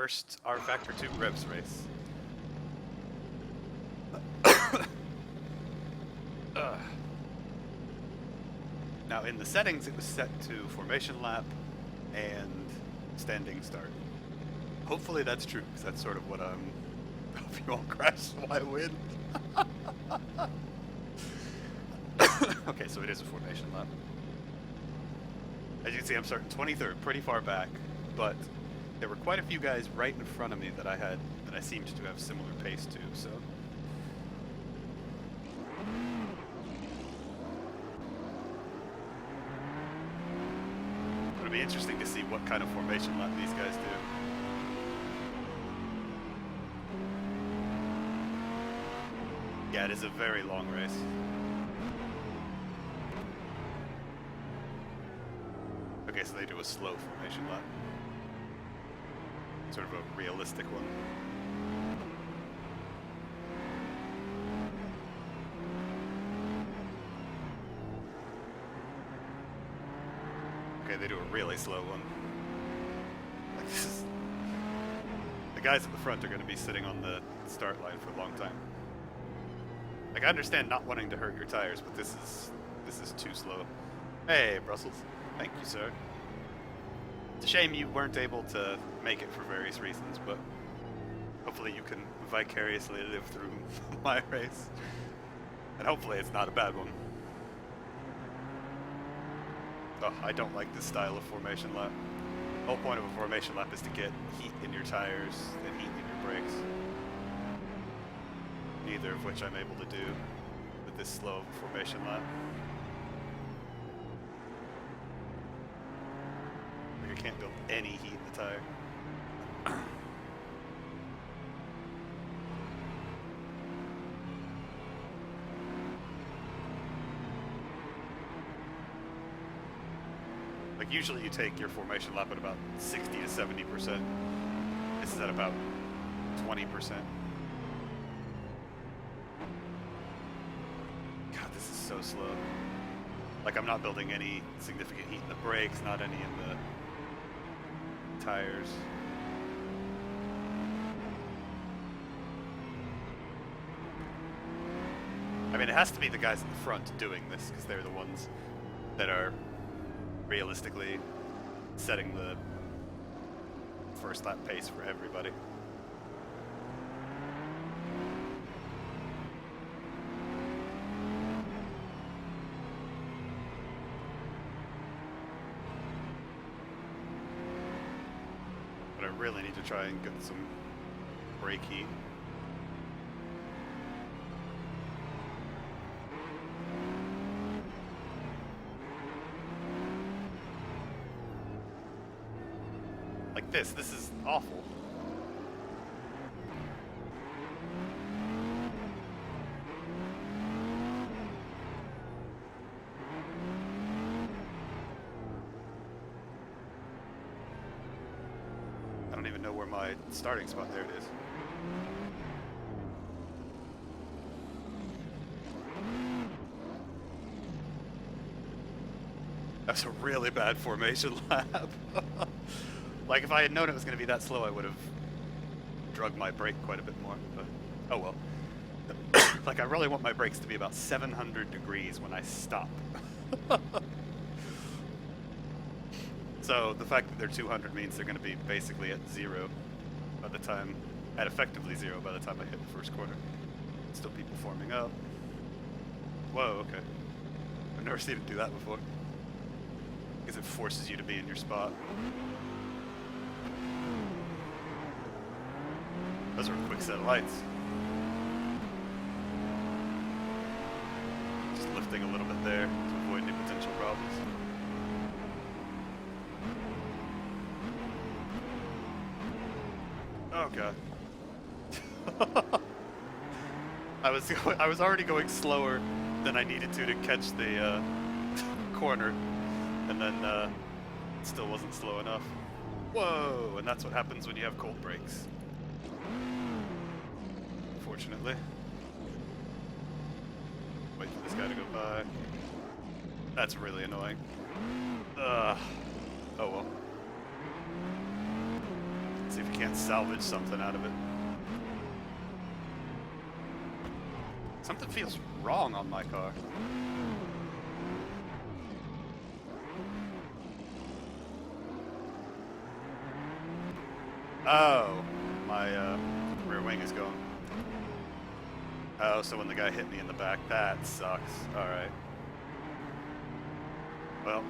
first R Factor 2 Revs race. Now in the settings it was set to formation lap and standing start. Hopefully that's true, because that's sort of what I'm... If you won't crash so I win. Okay, so it is a formation lap. As you can see, I'm starting 23rd, pretty far back, but there were quite a few guys right in front of me that I seemed to have similar pace to, so... It'll be interesting to see what kind of formation lap these guys do. Yeah, it is a very long race. Okay, so they do a slow formation lap. Sort of a realistic one. Okay, they do a really slow one. Like this is... The guys at the front are going to be sitting on the start line for a long time. Like, I understand not wanting to hurt your tires, but this is too slow. Hey, Brussels. Thank you, sir. It's a shame you weren't able to make it for various reasons, but hopefully you can vicariously live through my race. And hopefully it's not a bad one. Oh, I don't like this style of formation lap. The whole point of a formation lap is to get heat in your tires and heat in your brakes. Neither of which I'm able to do with this slow of a formation lap. Like, I can't build any heat in the tire. Like, usually you take your formation lap at about 60 to 70%. This is at about 20%. So slow. Like, I'm not building any significant heat in the brakes, not any in the tires. I mean, it has to be the guys in the front doing this, because they're the ones that are realistically setting the first lap pace for everybody. I really need to try and get some brake heat. Like this is awful. I don't even know where my starting spot, there it is. That's a really bad formation lap. Like, if I had known it was going to be that slow, I would have drug my brake quite a bit more, but oh well. Like, I really want my brakes to be about 700 degrees when I stop. So the fact that they're 200 means they're going to be basically at zero by the time, at effectively zero by the time I hit the first corner. Still people forming up. Whoa, okay. I've never seen it do that before. Because it forces you to be in your spot. Those are a quick set of lights. Just lifting a little bit there to avoid any potential problems. Oh god. I was already going slower than I needed to catch the corner, and then it still wasn't slow enough. Whoa! And that's what happens when you have cold brakes. Unfortunately. Wait for this guy to go by. That's really annoying. Oh well. Let's see if you can't salvage something out of it. Something feels wrong on my car. Oh, my rear wing is gone. Oh, so when the guy hit me in the back, that sucks. Alright. Well,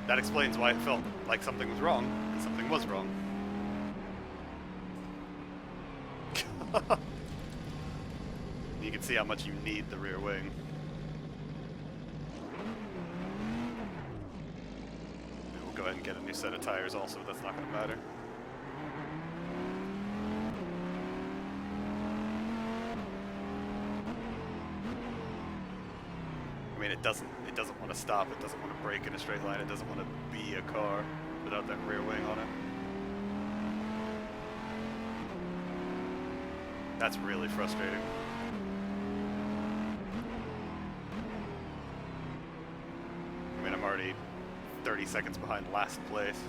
that explains why it felt like something was wrong, and something was wrong. You can see how much you need the rear wing. Maybe we'll go ahead and get a new set of tires also, that's not going to matter. I mean, it doesn't want to stop, it doesn't want to brake in a straight line, it doesn't want to be a car without that rear wing on it. That's really frustrating. I mean, I'm already 30 seconds behind last place.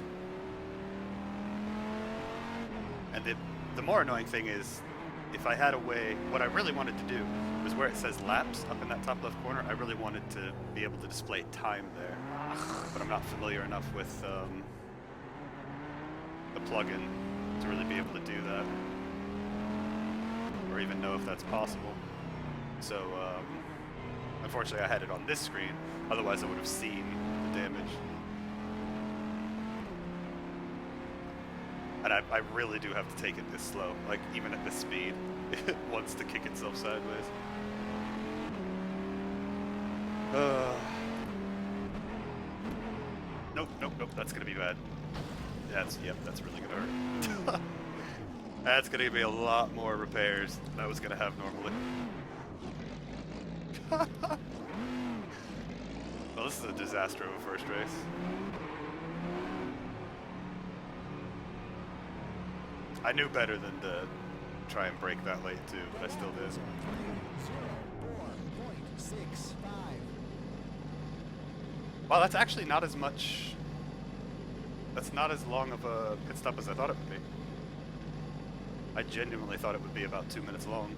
And the more annoying thing is, if I had a way, what I really wanted to do was where it says laps up in that top left corner, I really wanted to be able to display time there. But I'm not familiar enough with the plugin to really be able to do that. Or even know if that's possible. So, unfortunately I had it on this screen, otherwise I would have seen the damage. And I really do have to take it this slow, like even at this speed, it wants to kick itself sideways. Nope, that's gonna be bad. Yep, that's really gonna hurt. That's gonna be a lot more repairs than I was gonna have normally. Well, this is a disaster of a first race. I knew better than to try and brake that late too, but I still did. 0.65. Wow, that's actually not as much. That's not as long of a pit stop as I thought it would be. I genuinely thought it would be about 2 minutes long.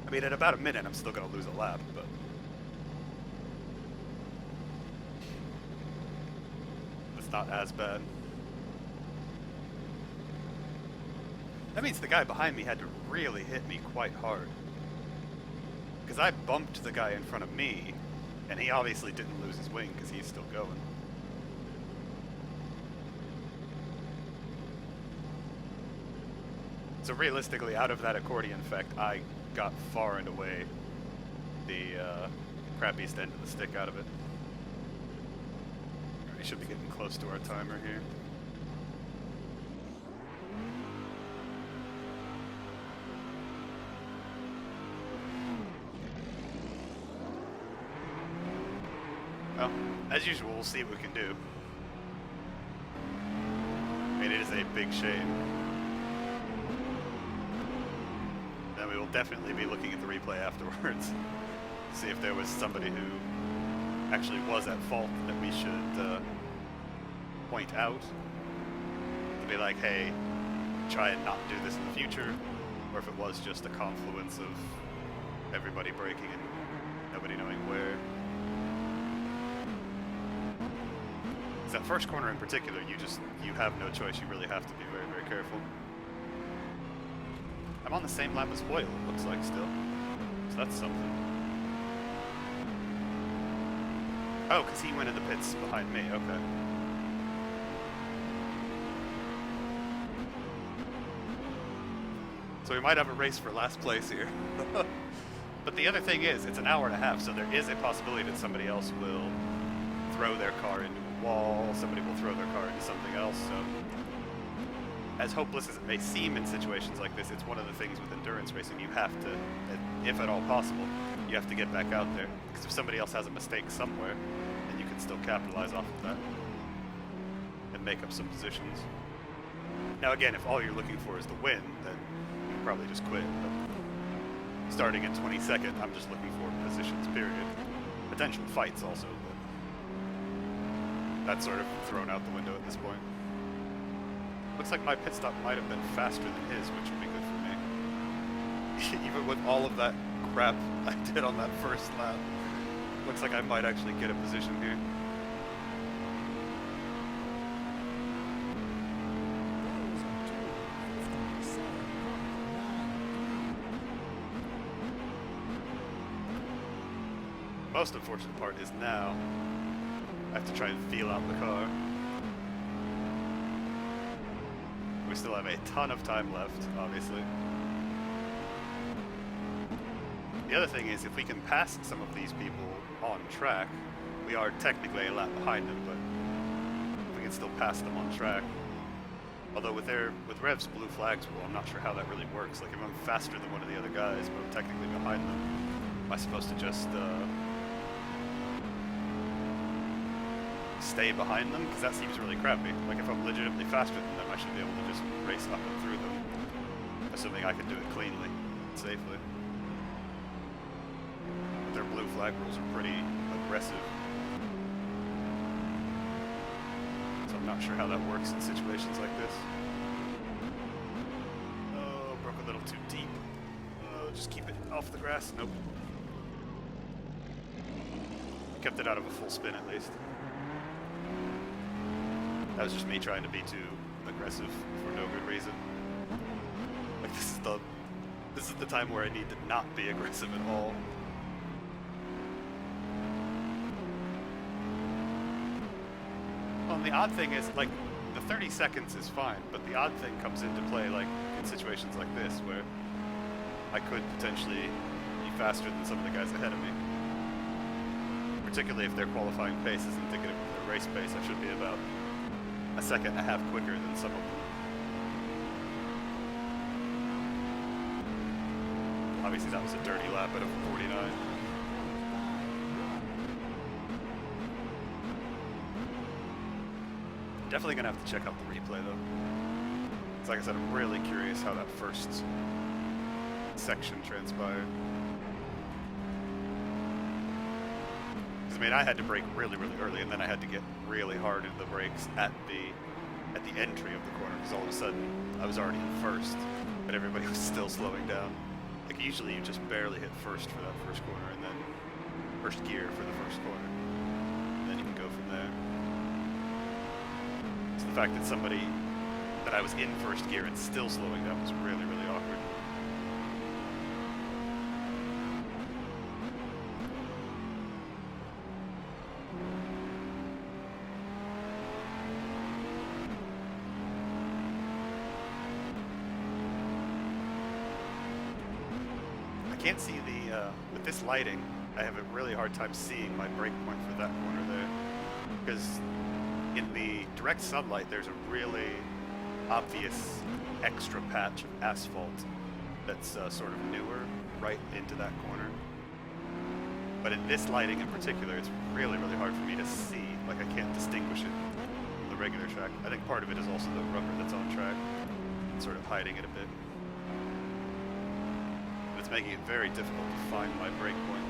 I mean, at about a minute, I'm still gonna lose a lap, but. It's not as bad. That means the guy behind me had to really hit me quite hard. Because I bumped the guy in front of me, and he obviously didn't lose his wing because he's still going. So realistically, out of that accordion effect, I got far and away the crappiest end of the stick out of it. We should be getting close to our timer here. Well, as usual, we'll see what we can do. I mean, it is a big shame. Then we will definitely be looking at the replay afterwards. See if there was somebody who actually was at fault that we should point out. To be like, hey, try and not do this in the future. Or if it was just a confluence of everybody braking and nobody knowing where. That first corner in particular, you have no choice. You really have to be very, very careful. I'm on the same lap as Hoyle, it looks like, still. So that's something. Oh, because he went in the pits behind me, okay. So we might have a race for last place here. But the other thing is, it's an hour and a half, so there is a possibility that somebody else will throw their car into a wall, somebody will throw their car into something else, so as hopeless as it may seem in situations like this, it's one of the things with endurance racing you have to, if at all possible, you have to get back out there, because if somebody else has a mistake somewhere, then you can still capitalize off of that and make up some positions. Now again, if all you're looking for is the win, then you can probably just quit, but starting at 22nd, I'm just looking for positions, period. Potential fights also, but that's sort of thrown out the window at this point. Looks like my pit stop might have been faster than his, which would be good for me. Even with all of that crap I did on that first lap, looks like I might actually get a position here. Most unfortunate part is now I have to try and feel out the car. We still have a ton of time left, obviously. The other thing is, if we can pass some of these people on track, we are technically a lap behind them, but we can still pass them on track. Although with Rev's blue flags rule, I'm not sure how that really works. Like, if I'm faster than one of the other guys, but I'm technically behind them, am I supposed to just stay behind them? Because that seems really crappy. Like, if I'm legitimately faster than them, I should be able to just race up and through them, assuming I can do it cleanly and safely. But their blue flag rules are pretty aggressive, so I'm not sure how that works in situations like this. Oh, broke a little too deep. Oh, just keep it off the grass. Nope. Kept it out of a full spin at least. That was just me trying to be too aggressive for no good reason. Like, this is the time where I need to not be aggressive at all. Well, and the odd thing is, like, the 30 seconds is fine, but the odd thing comes into play, like, in situations like this, where I could potentially be faster than some of the guys ahead of me. Particularly if their qualifying pace is indicative of their race pace, I should be about a second and a half quicker than some of them. Obviously that was a dirty lap at a 49. Definitely gonna have to check out the replay though. It's like I said, I'm really curious how that first section transpired. I mean, I had to brake really, really early, and then I had to get really hard into the brakes at the entry of the corner, because all of a sudden I was already in first, but everybody was still slowing down. Like, usually you just barely hit first for that first corner, and then first gear for the first corner, and then you can go from there. So the fact that I was in first gear and still slowing down was really, really awkward. I can't see with this lighting, I have a really hard time seeing my brake point for that corner there, because in the direct sunlight there's a really obvious extra patch of asphalt that's sort of newer right into that corner. But in this lighting in particular, it's really, really hard for me to see. Like, I can't distinguish it from the regular track. I think part of it is also the rubber that's on track, sort of hiding it a bit. It's making it very difficult to find my brake point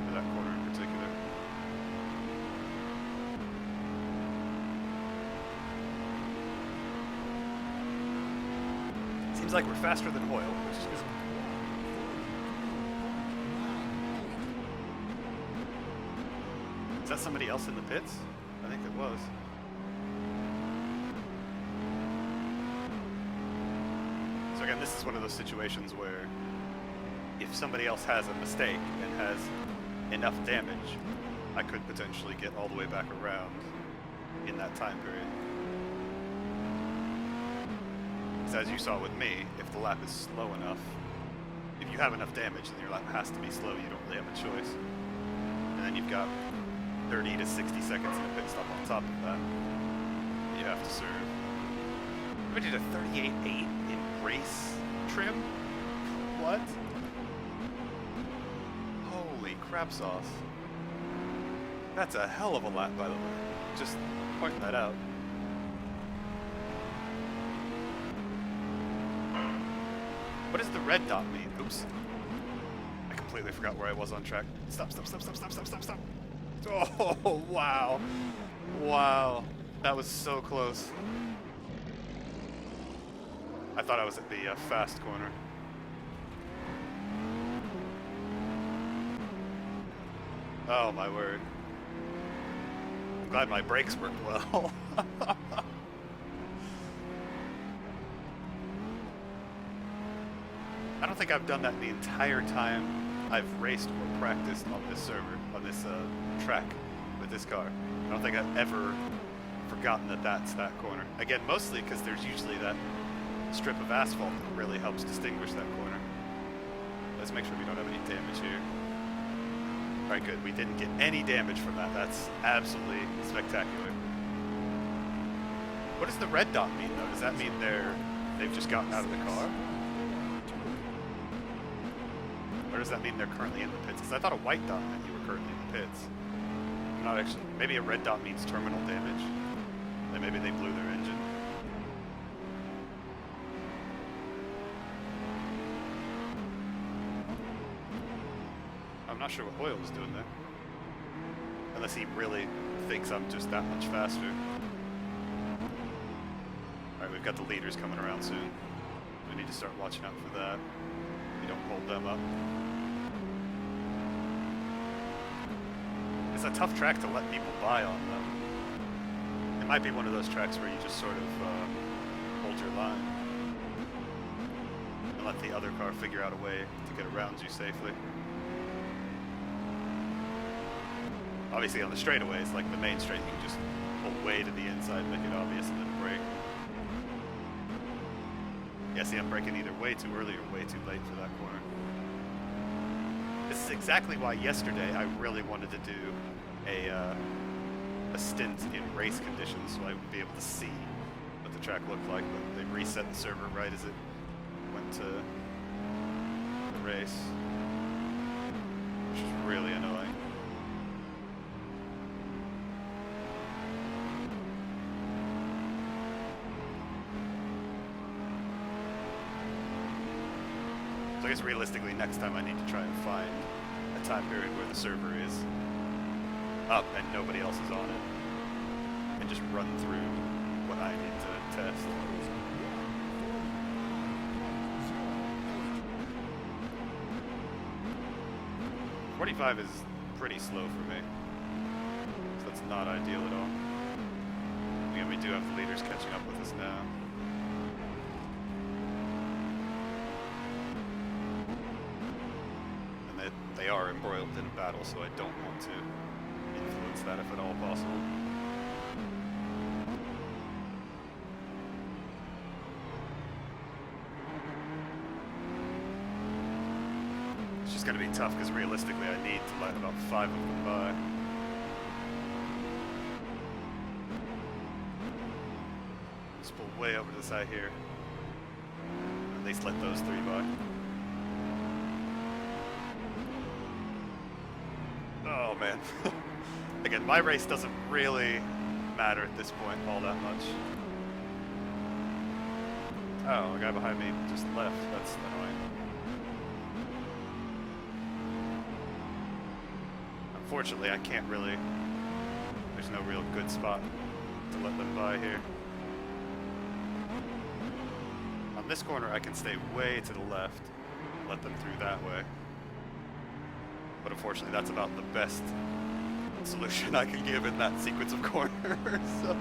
for that corner in particular. Seems like we're faster than Hoyle, which is good. Is that somebody else in the pits? I think it was. So again, this is one of those situations where if somebody else has a mistake and has enough damage, I could potentially get all the way back around in that time period. Because as you saw with me, if the lap is slow enough, if you have enough damage, then your lap has to be slow. You don't really have a choice. And then you've got 30 to 60 seconds in a pit stop on top of that you have to serve. We did a 38.8 in race trim? What? Holy crap sauce. That's a hell of a lap, by the way. Just pointing that out. What does the red dot mean? Oops. I completely forgot where I was on track. Stop, stop, stop, stop, stop, stop, stop, stop. Oh, wow. Wow. That was so close. I thought I was at the fast corner. Oh my word. I'm glad my brakes worked well. I don't think I've done that the entire time I've raced or practiced on this server, on this track with this car. I don't think I've ever forgotten that that's that corner. Again, mostly because there's usually that strip of asphalt that really helps distinguish that corner. Let's make sure we don't have any damage here. Alright, good. We didn't get any damage from that. That's absolutely spectacular. What does the red dot mean, though? Does that mean they've just gotten out of the car? Or does that mean they're currently in the pits? Because I thought a white dot meant you were currently in the pits. I'm not actually... Maybe a red dot means terminal damage. Like maybe they blew their engine. I'm not sure what Hoyle was doing there. Unless he really thinks I'm just that much faster. Alright, we've got the leaders coming around soon. We need to start watching out for that. We don't hold them up. It's a tough track to let people by on, though. It might be one of those tracks where you just sort of hold your line and let the other car figure out a way to get around you safely. Obviously on the straightaways, like the main straight, you can just pull way to the inside, make it obvious, and then brake. Yeah, see, I'm braking either way too early or way too late for that corner. This is exactly why yesterday I really wanted to do a stint in race conditions so I would be able to see what the track looked like, but they reset the server right as it went to the race, which is really annoying. So I guess realistically next time I need to try and find a time period where the server is up and nobody else is on it, and just run through what I need to test. .45 is pretty slow for me, so that's not ideal at all. Again, we do have the leaders catching up with us now. They are embroiled in a battle, so I don't want to influence that if at all possible. It's just going to be tough because realistically I need to let about 5 of them by. Just pull way over to the side here. At least let those 3 by. Oh man. Again, my race doesn't really matter at this point all that much. Oh, a guy behind me just left. That's annoying. Unfortunately, I can't really... There's no real good spot to let them by here. On this corner, I can stay way to the left and let them through that way. But unfortunately, that's about the best solution I can give in that sequence of corners. So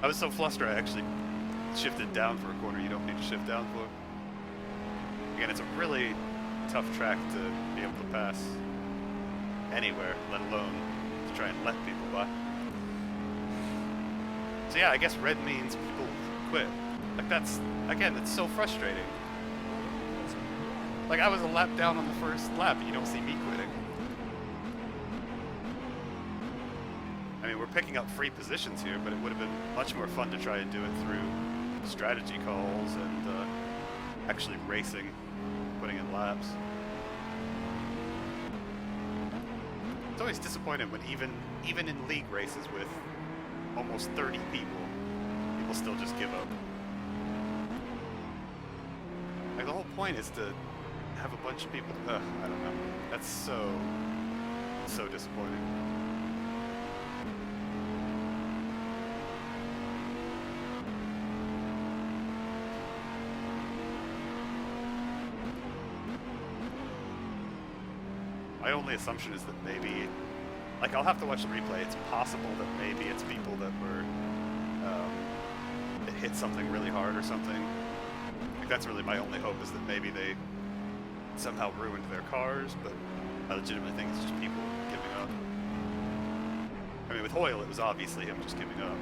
I was so flustered, I actually shifted down for a corner you don't need to shift down for. Again, it's a really tough track to be able to pass anywhere, let alone to try and let people by. So yeah, I guess red means people quit. Like that's, again, it's so frustrating. Like, I was a lap down on the first lap, and you don't see me quitting. I mean, we're picking up free positions here, but it would have been much more fun to try and do it through strategy calls and actually racing, putting in laps. It's always disappointing when even in league races with almost 30 people still just give up. Like, the whole point is to have a bunch of people, I don't know. That's so disappointing. My only assumption is that maybe, like, I'll have to watch the replay. It's possible that maybe it's people that were that hit something really hard or something. Like, that's really my only hope, is that maybe they somehow ruined their cars, but my legitimate thing is just people giving up. I mean, with Hoyle, it was obviously him just giving up.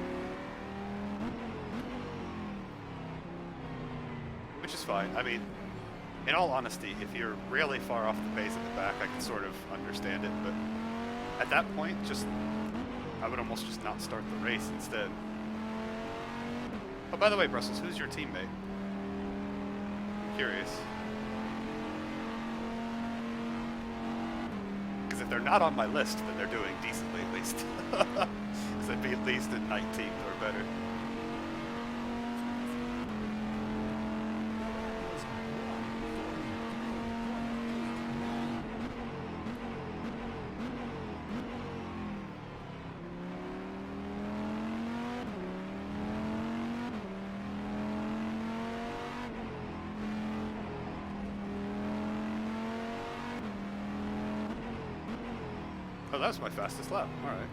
Which is fine. I mean, in all honesty, if you're really far off the base at the back, I can sort of understand it, but at that point, I would almost just not start the race instead. Oh, by the way, Brussels, who's your teammate? I'm curious. Because if they're not on my list, then they're doing decently at least. Because they'd be at least in 19th or better. Oh, that was my fastest lap. Alright.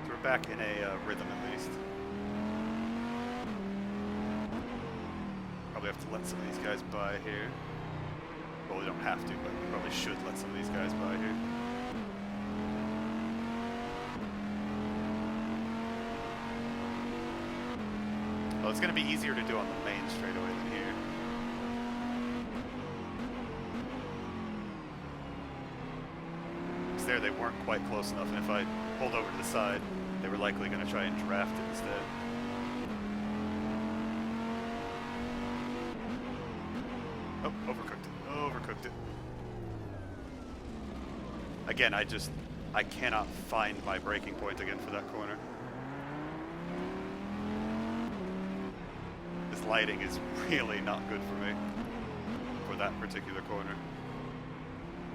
So we're back in a rhythm at least. Probably have to let some of these guys by here. Well, we don't have to, but we probably should let some of these guys by here. Well, it's going to be easier to do on the main straightaway than here. There they weren't quite close enough, and if I pulled over to the side, they were likely going to try and draft it instead. Oh, overcooked it. Again, I cannot find my braking point again for that corner. This lighting is really not good for me for that particular corner.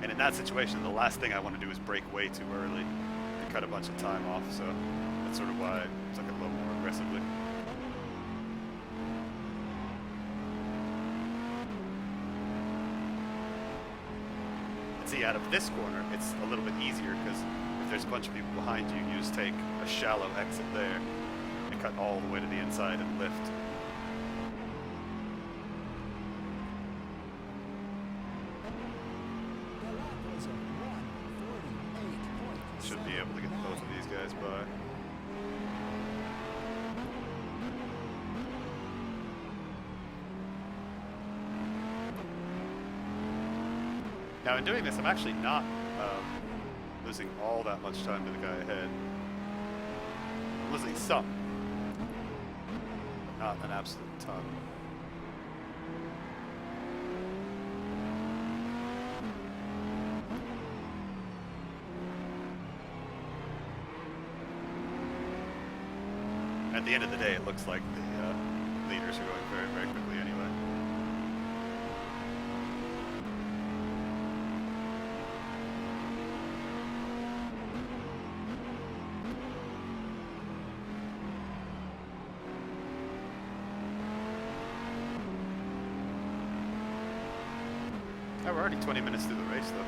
And in that situation, the last thing I want to do is brake way too early and cut a bunch of time off, so that's sort of why I took it a little more aggressively. And see, out of this corner, it's a little bit easier, because if there's a bunch of people behind you, you just take a shallow exit there and cut all the way to the inside and lift. Should be able to get both of these guys by. Now in doing this, I'm actually not losing all that much time to the guy ahead. I'm losing some, but not an absolute ton. At the end of the day, it looks like the leaders are going very, very quickly anyway. Oh, we're already 20 minutes through the race, though.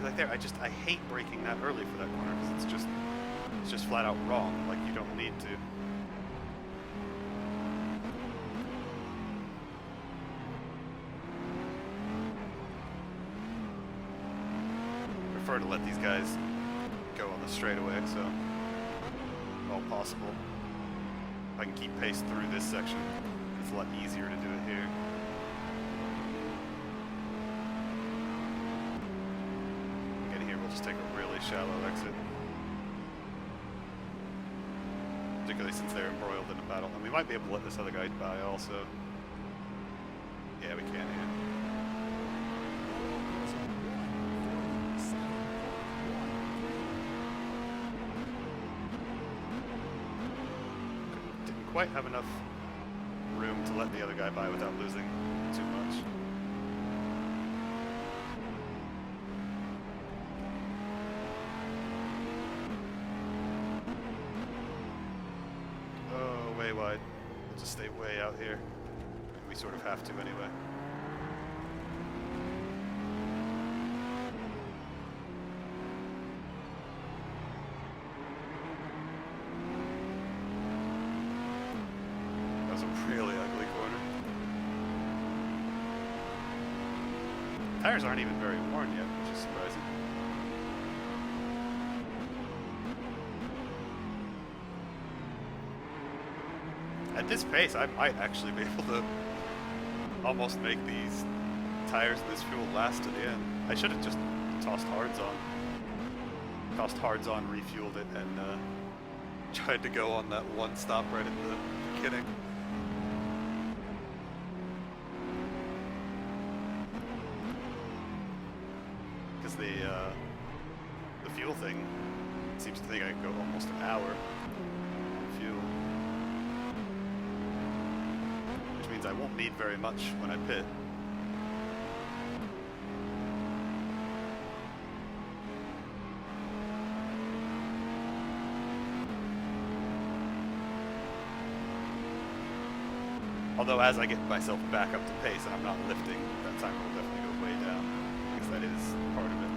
Like there, I hate braking that early for that corner, because it's just flat out wrong. Like, you don't need to. Prefer to let these guys go on the straightaway, so if all possible. If I can keep pace through this section, it's a lot easier to do it here. Just take a really shallow exit. Particularly since they're embroiled in a battle. And we might be able to let this other guy by also. Yeah, we can, yeah. Didn't quite have enough room to let the other guy by without losing too much. Way wide. We'll just stay way out here. We sort of have to anyway. really ugly corner. Tires aren't even very worn yet, which is surprising. At this pace, I might actually be able to almost make these tires and this fuel last to the end. I should have just tossed hards on. Tossed hards on, refueled it, and tried to go on that one stop right at the beginning. Because the fuel thing seems to think I can go almost an hour on fuel. Which means I won't need very much when I pit. Although as I get myself back up to pace and I'm not lifting, that time will definitely go way down, because that is part of it.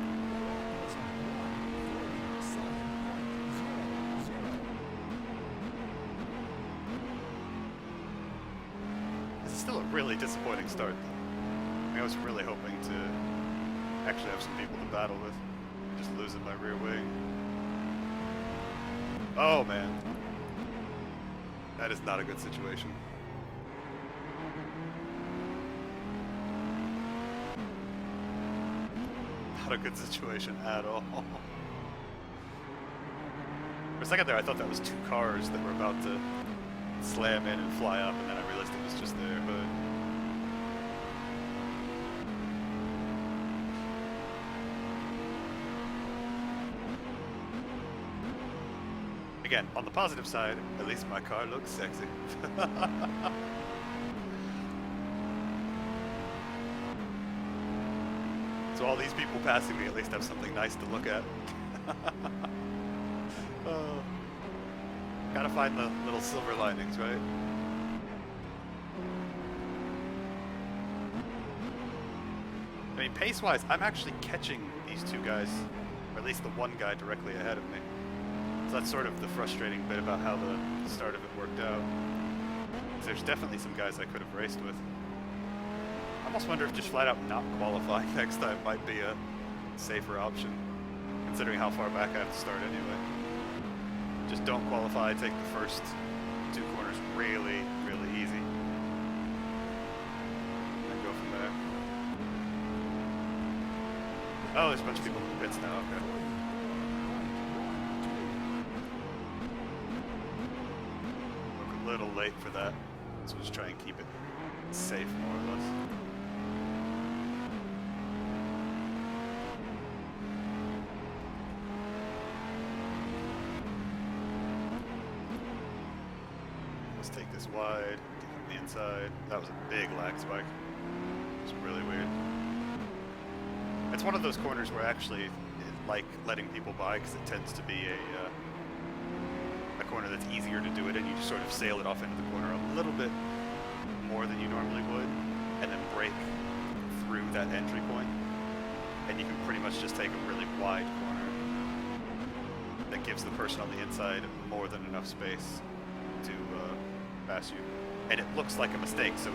This is still a really disappointing start, though. I mean, I was really hoping to actually have some people to battle with. Just losing my rear wing. Oh, man. That is not a good situation. Not a good situation at all. For a second there, I thought that was two cars that were about to slam in and fly up, and then I realized it was just their hood. Again, on the positive side, at least my car looks sexy. So all these people passing me at least have something nice to look at. Oh. Gotta find the little silver linings, right? I mean, pace-wise, I'm actually catching these two guys, or at least the one guy directly ahead of me. So that's sort of the frustrating bit about how the start of it worked out. There's definitely some guys I could have raced with. I almost wonder if just flat out not qualifying next time might be a safer option, considering how far back I have to start anyway. Just don't qualify, take the first two corners really, really easy, and then go from there. Oh, there's a bunch of people in the pits now, okay. Look a little late for that, so we'll just try and keep it safe, more or less. Take this wide, get from the inside. That was a big lag spike. It's really weird. It's one of those corners where I actually like letting people by, because it tends to be a corner that's easier to do it in. You just sort of sail it off into the corner a little bit more than you normally would, and then break through that entry point. And you can pretty much just take a really wide corner that gives the person on the inside more than enough space to pass you, and it looks like a mistake, so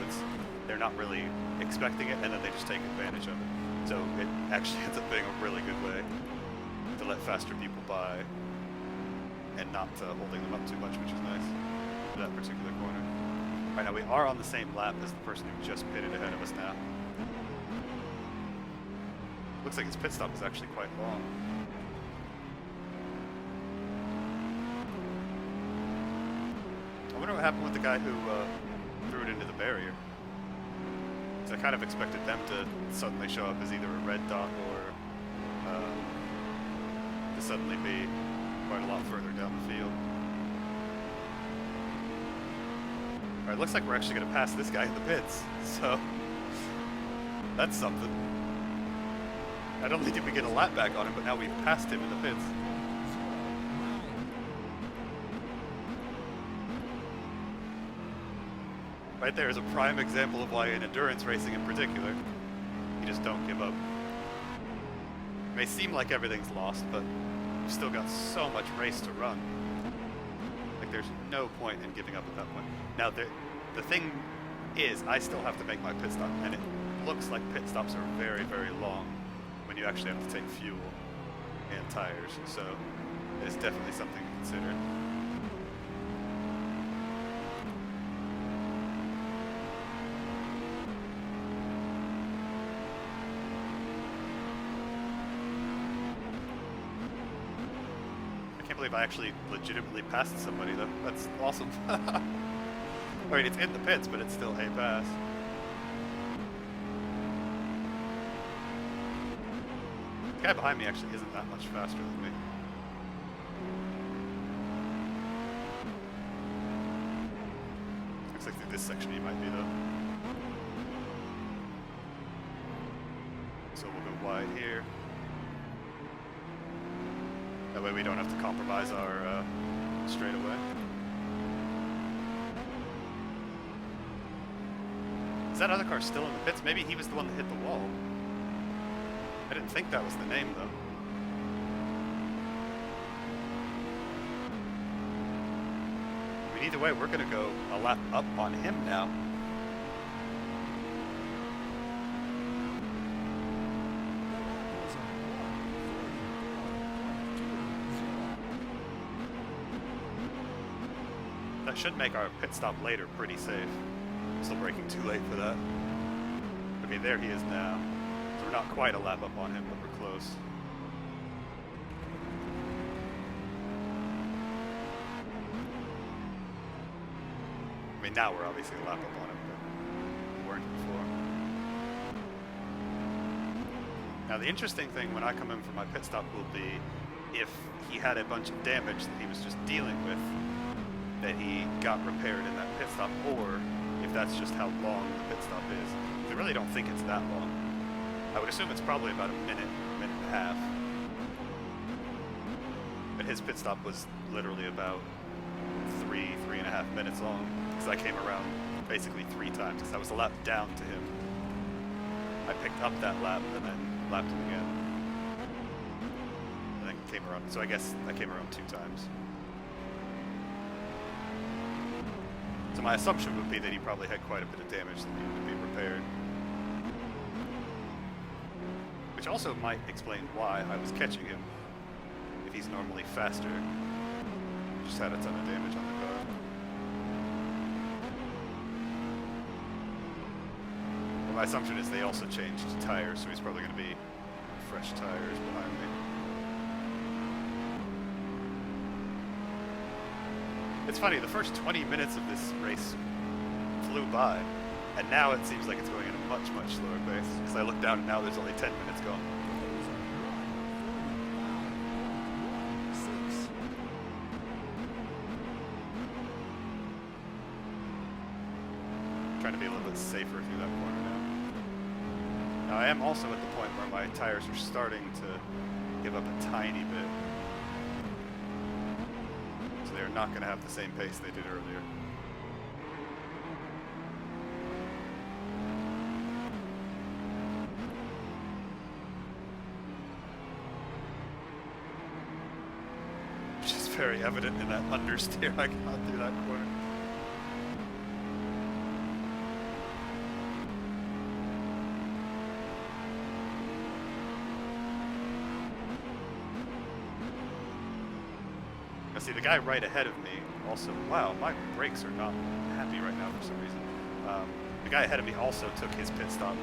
they're not really expecting it, and then they just take advantage of it. So it actually ends up being a really good way to let faster people by and not holding them up too much, which is nice for that particular corner. All right, now we are on the same lap as the person who just pitted ahead of us now. Looks like his pit stop is actually quite long. I wonder what happened with the guy who threw it into the barrier. Because I kind of expected them to suddenly show up as either a red dot or to suddenly be quite a lot further down the field. Alright, looks like we're actually going to pass this guy in the pits, so that's something. Not only did we get a lap back on him, but now we've passed him in the pits. Right there is a prime example of why in endurance racing in particular, you just don't give up. It may seem like everything's lost, but you've still got so much race to run. Like there's no point in giving up at that point. Now, the thing is, I still have to make my pit stop, and it looks like pit stops are very, very long when you actually have to take fuel and tires, so it is definitely something to consider. I can't believe I actually legitimately passed somebody though. That's awesome. I mean, it's in the pits, but it's still a pass. The guy behind me actually isn't that much faster than me. Looks like through this section he might be though. So we'll go wide here. That way we don't have to compromise our straightaway. Is that other car still in the pits? Maybe he was the one that hit the wall. I didn't think that was the name, though. I mean, either way, we're going to go a lap up on him now. That should make our pit stop later pretty safe. Still braking too late for that. Okay, there he is now. So we're not quite a lap up on him, but we're close. I mean, now we're obviously a lap up on him, but we weren't before. Now, the interesting thing when I come in for my pit stop will be if he had a bunch of damage that he was just dealing with, that he got repaired in that pit stop, or if that's just how long the pit stop is. I really don't think it's that long. I would assume it's probably about a minute and a half. But his pit stop was literally about 3.5 minutes long, because I came around basically 3 times, because I was a lap down to him. I picked up that lap and then lapped him again. And then came around, so I guess I came around 2 times. So my assumption would be that he probably had quite a bit of damage that needed to be repaired. Which also might explain why I was catching him, if he's normally faster. Just had a ton of damage on the car. Well, my assumption is they also changed tires, so he's probably going to be fresh tires behind me. It's funny, the first 20 minutes of this race flew by, and now it seems like it's going at a much, much slower pace. Because I look down and now there's only 10 minutes gone. Trying to be a little bit safer through that corner now. Now I am also at the point where my tires are starting to give up a tiny bit. They're not going to have the same pace they did earlier. Which is very evident in that understeer I got through that corner. See, the guy right ahead of me also, wow, my brakes are not happy right now for some reason. The guy ahead of me also took his pit stop,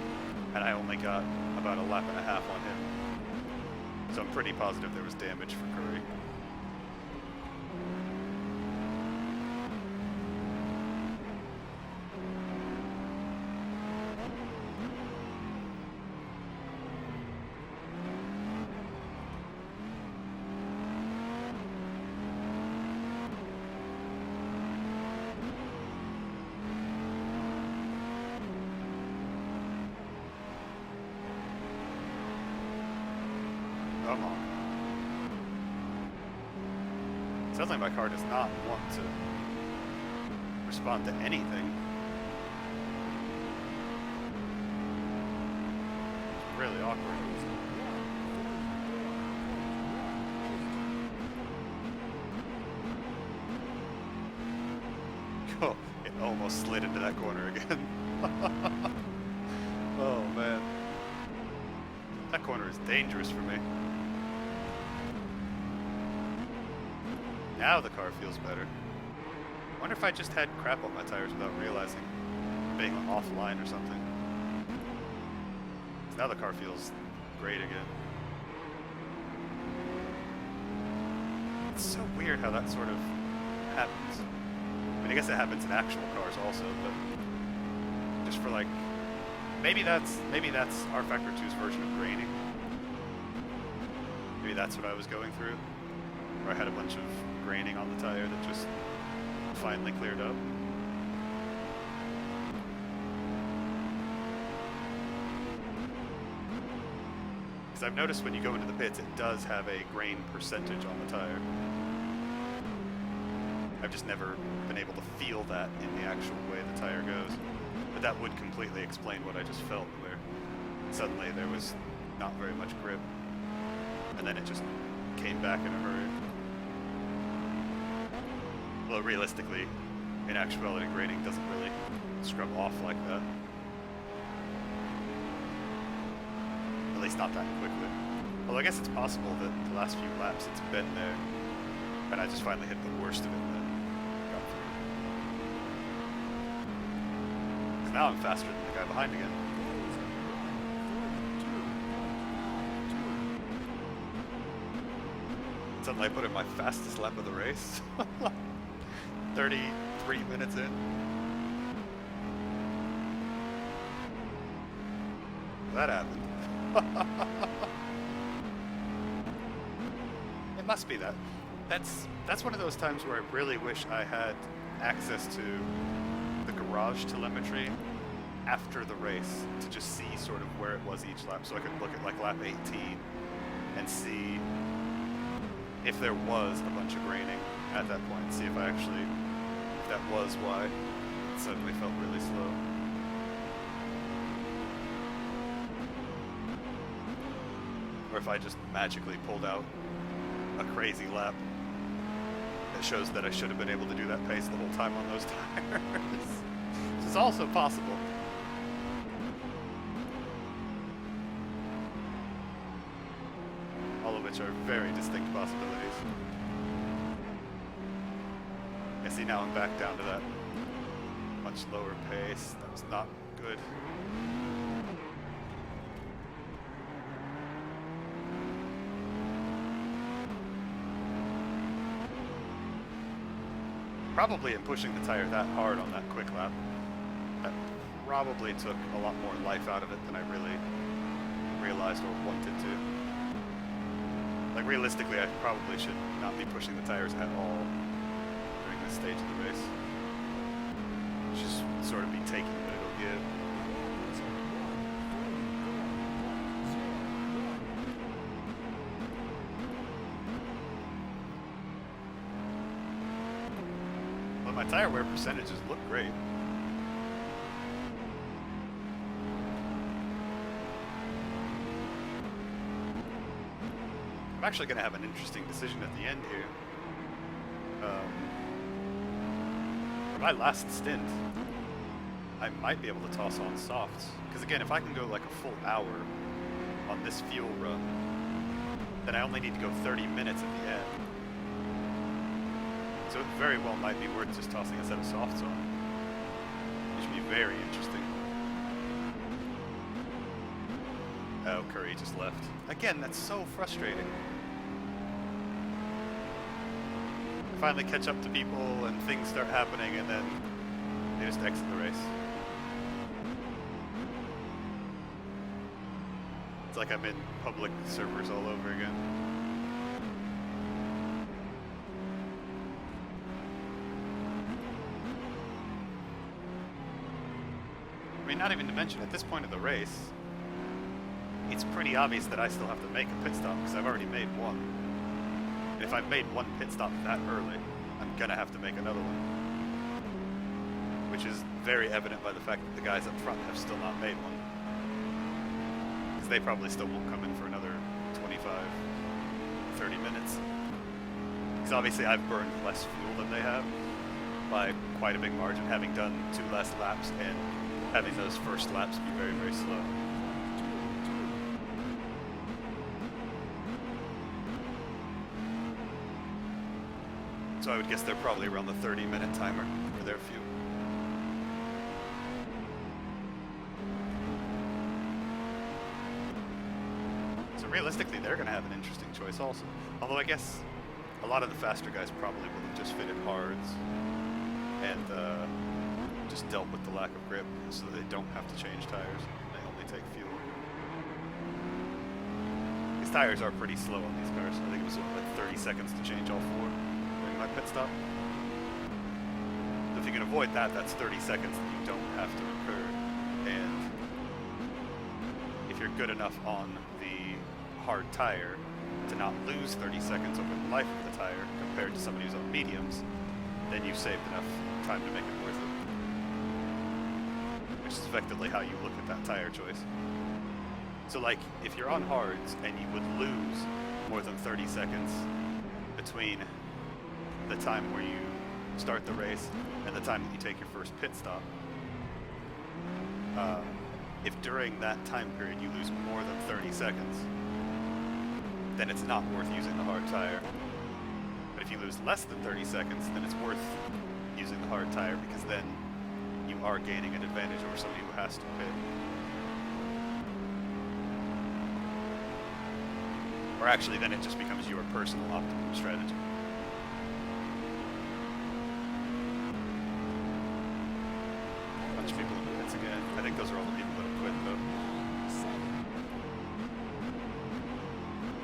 and I only got about a lap and a half on him. So I'm pretty positive there was damage for Curry. Come on. Sounds like my car does not want to respond to anything. It's really awkward. Oh, it almost slid into that corner again. Oh man. That corner is dangerous for me. Now the car feels better. I wonder if I just had crap on my tires without realizing, being offline or something. 'Cause now the car feels great again. It's so weird how that sort of happens. I mean, I guess it happens in actual cars also, but just for like, maybe that's R-Factor 2's version of graining. Maybe that's what I was going through, where I had a bunch of graining on the tire that just finally cleared up. Because I've noticed when you go into the pits, it does have a grain percentage on the tire. I've just never been able to feel that in the actual way the tire goes. But that would completely explain what I just felt, where suddenly there was not very much grip, and then it just came back in a hurry. Well, realistically, in actuality, graining doesn't really scrub off like that. At least not that quickly. Although I guess it's possible that the last few laps it's been there, and I just finally hit the worst of it and then got through. 'Cause now I'm faster than the guy behind again. Suddenly I put in my fastest lap of the race. 33 minutes in. That happened. It must be that. That's one of those times where I really wish I had access to the garage telemetry after the race to just see sort of where it was each lap, so I could look at like lap 18 and see if there was a bunch of graining at that point, see if that was why it suddenly felt really slow. Or if I just magically pulled out a crazy lap that shows that I should have been able to do that pace the whole time on those tires. Which is also possible. All of which are very distinct possibilities. I see now I'm back down to that much lower pace. That was not good. Probably in pushing the tire that hard on that quick lap, that probably took a lot more life out of it than I really realized or wanted to. Like realistically, I probably should not be pushing the tires at all during this stage of the race. Just sort of be taking what it'll give. But my tire wear percentages look great. I'm actually going to have an interesting decision at the end here. For my last stint, I might be able to toss on softs. Because again, if I can go like a full hour on this fuel run, then I only need to go 30 minutes at the end. So it very well might be worth just tossing a set of softs on. Which would be very interesting. Oh, Curry just left. Again, that's so frustrating. I finally catch up to people and things start happening and then they just exit the race. It's like I'm in public servers all over again. I mean, not even to mention, at this point of the race, it's pretty obvious that I still have to make a pit stop because I've already made one. And if I've made one pit stop that early, I'm gonna have to make another one. Which is very evident by the fact that the guys up front have still not made one. Because they probably still won't come in for another 25, 30 minutes. Because obviously I've burned less fuel than they have. by quite a big margin, having done 2 less laps and having those first laps be very, very slow. So I would guess they're probably around the 30-minute timer for their fuel. So realistically, they're going to have an interesting choice also. Although I guess a lot of the faster guys probably would have just fitted hards and just dealt with the lack of grip so that they don't have to change tires. They only take fuel. These tires are pretty slow on these cars. I think it was like 30 seconds to change all 4 during my pit stop. So if you can avoid that, that's 30 seconds that you don't have to incur. And if you're good enough on the hard tire to not lose 30 seconds over the life of the tire compared to somebody who's on mediums, then you've saved enough time to make it worth it. Which is effectively how you look at that tire choice. So like, if you're on hards and you would lose more than 30 seconds between the time where you start the race and the time that you take your first pit stop, if during that time period you lose more than 30 seconds, then it's not worth using the hard tire. But if you lose less than 30 seconds, then it's worth using the hard tire, because then you are gaining an advantage over somebody who has to pit. Or actually, then it just becomes your personal optimum strategy. A bunch of people in the pits again. I think those are all the people that have quit, though.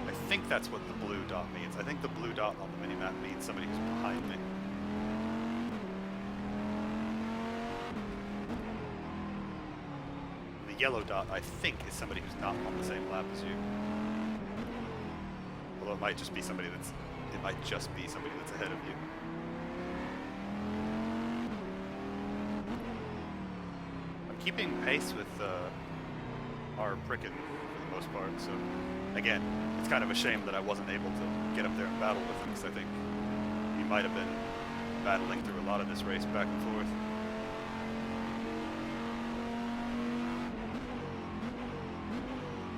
I think that's what the blue dot means. I think the blue dot on the minimap means somebody who's behind me. The yellow dot, I think, is somebody who's not on the same lap as you. Although it might just be somebody that's ahead of you. I'm keeping pace with our Pricken for the most part, so again, it's kind of a shame that I wasn't able to get up there and battle with him, because I think he might have been battling through a lot of this race back and forth.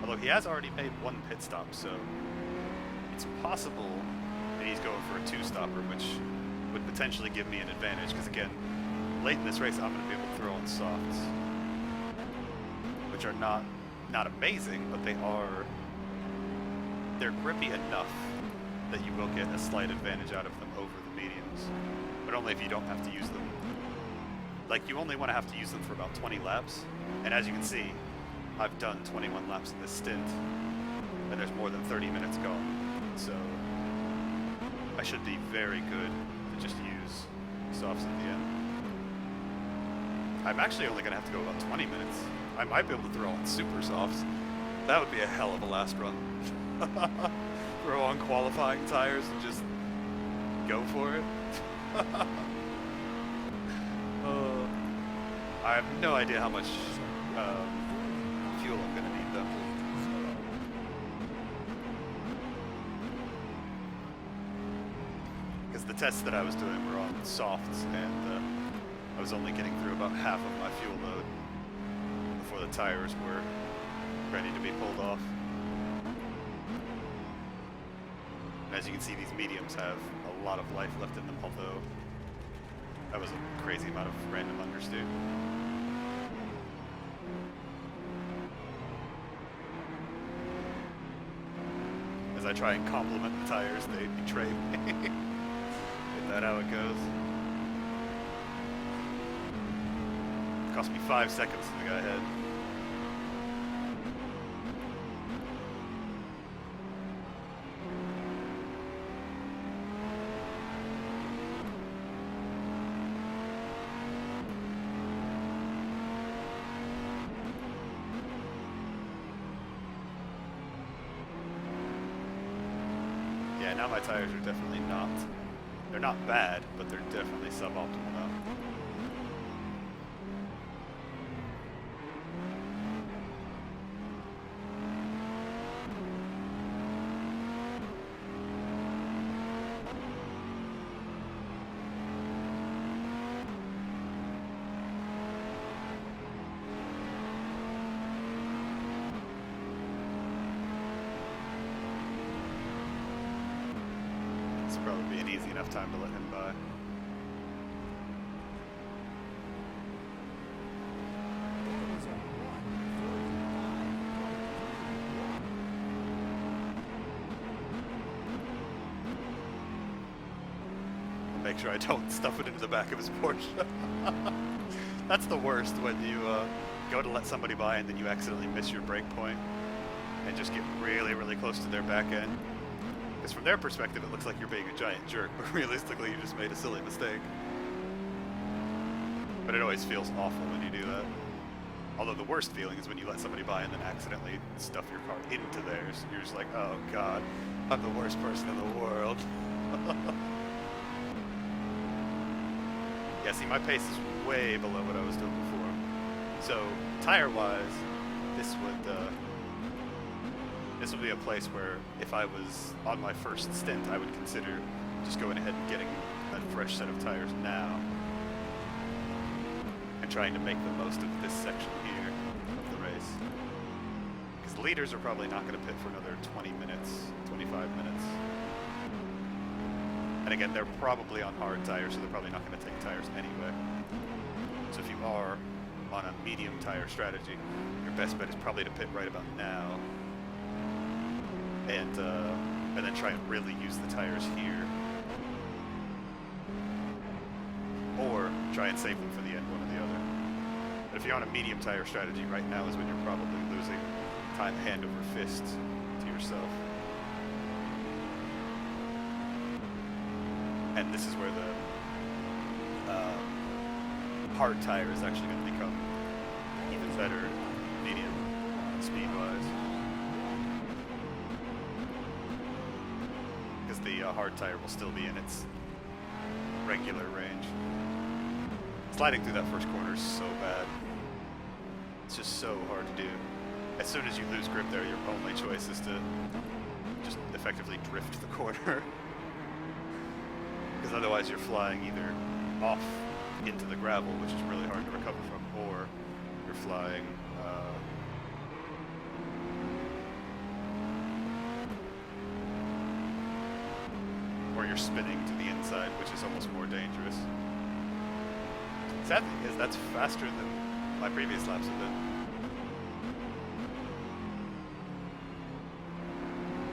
Although he has already made 1 pit stop, so it's possible that he's going for a 2-stopper, which would potentially give me an advantage, because again, late in this race I'm going to be able to throw on softs, which are not amazing, but they're grippy enough that you will get a slight advantage out of them over the mediums, but only if you don't have to use them. Like, you only want to have to use them for about 20 laps, and as you can see, I've done 21 laps in this stint, and there's more than 30 minutes gone, so I should be very good to just use softs at the end. I'm actually only going to have to go about 20 minutes. I might be able to throw on super softs. That would be a hell of a last run. Throw on qualifying tires and just go for it. I have no idea how much fuel I'm going to need, though. Because the tests that I was doing were on softs, and I was only getting through about half of my fuel load before the tires were ready to be pulled off. As you can see, these mediums have a lot of life left in them, although that was a crazy amount of random understeer. As I try and compliment the tires, they betray me. Isn't that how it goes? It cost me 5 seconds to the guy ahead. Yeah, now my tires are definitely not, they're not bad, but they're definitely suboptimal now. would be an easy enough time to let him by. Make sure I don't stuff it into the back of his Porsche. That's the worst, when you go to let somebody by and then you accidentally miss your brake point and just get really, really close to their back end. Because from their perspective, it looks like you're being a giant jerk, but realistically, you just made a silly mistake. But it always feels awful when you do that. Although the worst feeling is when you let somebody by and then accidentally stuff your car into theirs. You're just like, oh god, I'm the worst person in the world. Yeah, see, my pace is way below what I was doing before. So, tire-wise, this would be a place where if I was on my first stint, I would consider just going ahead and getting a fresh set of tires now and trying to make the most of this section here of the race. Because the leaders are probably not going to pit for another 20 minutes, 25 minutes. And again, they're probably on hard tires, so they're probably not going to take tires anyway. So if you are on a medium tire strategy, your best bet is probably to pit right about now, and then try and really use the tires here, or try and save them for the end, one or the other. But if you're on a medium tire strategy, right now is when you're probably losing time hand over fist to yourself. And this is where the hard tire is actually going to become even better medium speed-wise. Because the hard tire will still be in its regular range. Sliding through that first corner is so bad. It's just so hard to do. As soon as you lose grip there, your only choice is to just effectively drift the corner. Because otherwise you're flying either off into the gravel, which is really hard to recover from, or you're flying or you're spinning to the inside, which is almost more dangerous. Sad thing is, that's faster than my previous laps have been.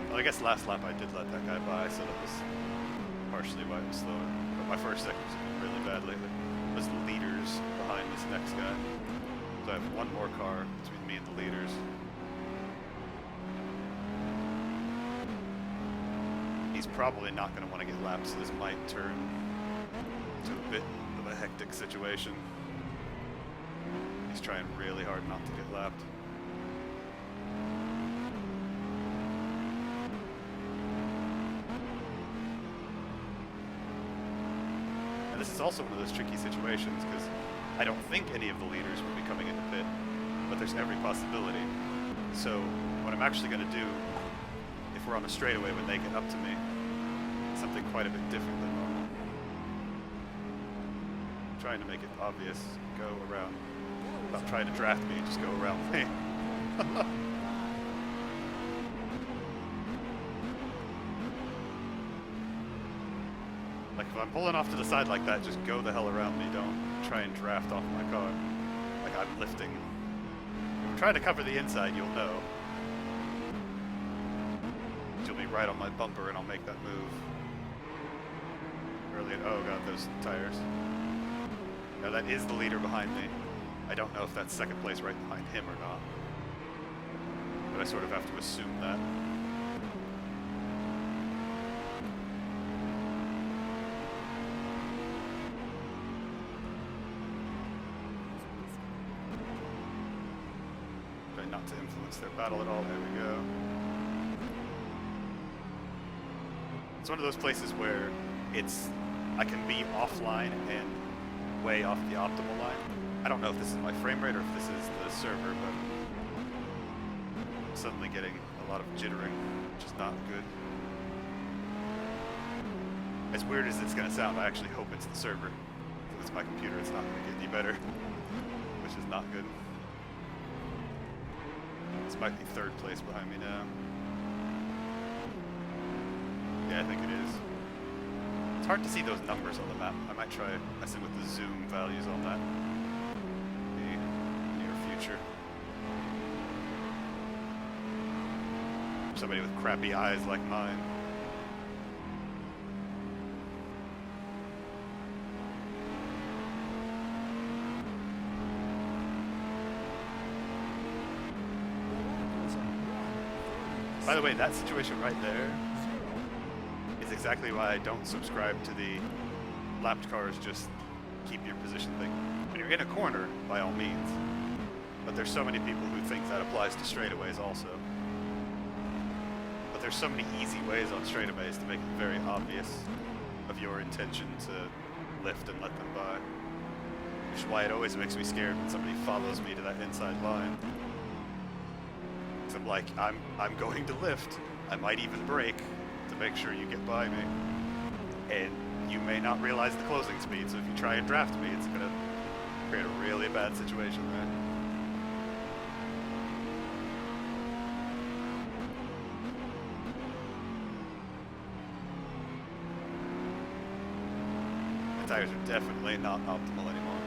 Well, I guess last lap I did let that guy by, so that was partially why it was slower. But my first section's been really bad lately. There's leaders behind this next guy. So I have one more car between me and the leaders. He's probably not going to want to get lapped, so this might turn to a bit of a hectic situation. He's trying really hard not to get lapped. And this is also one of those tricky situations, because I don't think any of the leaders will be coming into pit, but there's every possibility. So what I'm actually going to do, if we're on a straightaway when they get up to me, is something quite a bit different than normal. I'm trying to make it obvious. Go around. Stop trying to draft me, just go around me. Like, if I'm pulling off to the side like that, just go the hell around me. Don't try and draft off my car. Like I'm lifting. If I'm trying to cover the inside, you'll know. You'll be right on my bumper and I'll make that move. Early, oh god, those tires. Now that is the leader behind me. I don't know if that's second place right behind him or not. But I sort of have to assume that. Try not to influence their battle at all. There we go. It's one of those places where I can be offline and way off the optimal line. I don't know if this is my frame rate or if this is the server, but I'm suddenly getting a lot of jittering, which is not good. As weird as it's going to sound, I actually hope it's the server. If it's my computer, it's not going to get any better, which is not good. This might be third place behind me now. Yeah, I think it is. It's hard to see those numbers on the map. I might try messing with the zoom values on that in the near future. Somebody with crappy eyes like mine. By the way, that situation right there is exactly why I don't subscribe to the lapped cars, just keep your position thing. When you're in a corner, by all means. But there's so many people who think that applies to straightaways also. But there's so many easy ways on straightaways to make it very obvious of your intention to lift and let them by. Which is why it always makes me scared when somebody follows me to that inside line. I'm like, I'm going to lift. I might even brake to make sure you get by me. And you may not realize the closing speed, so if you try and draft me, it's gonna create a really bad situation there. My tires are definitely not optimal anymore.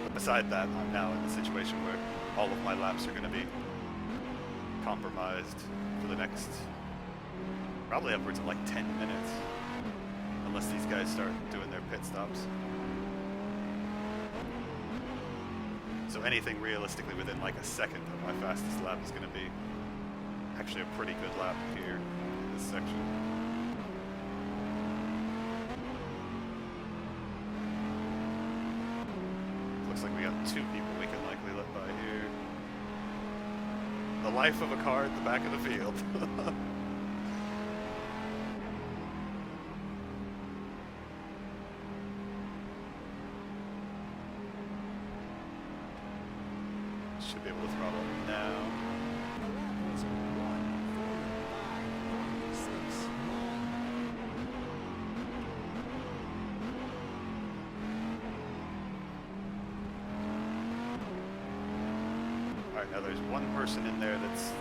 But beside that, I'm now in the situation where all of my laps are gonna be compromised for the next probably upwards of like 10 minutes unless these guys start doing their pit stops. So anything realistically within like a second of my fastest lap is going to be actually a pretty good lap here in this section. Looks like we got 2 people we can likely let by here. The life of a car at the back of the field. Should be able to throttle now. Alright, now there's one person in there that's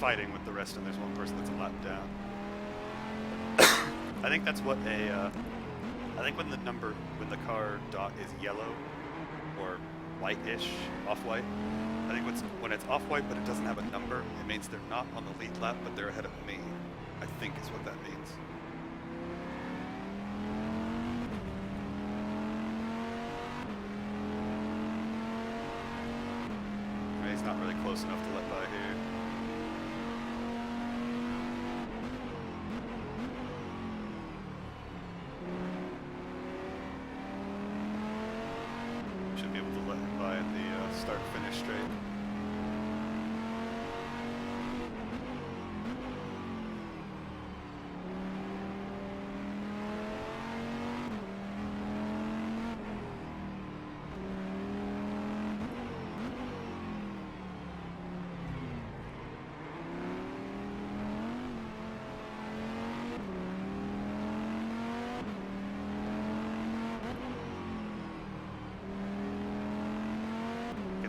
fighting with the rest, and there's one person that's a lap down. I think that's what I think when the car dot is yellow, or white-ish, off-white, I think when it's off-white but it doesn't have a number, it means they're not on the lead lap, but they're ahead of me. I think is what that means. He's not really close enough to let by here. Should be able to let him by at the start-finish straight.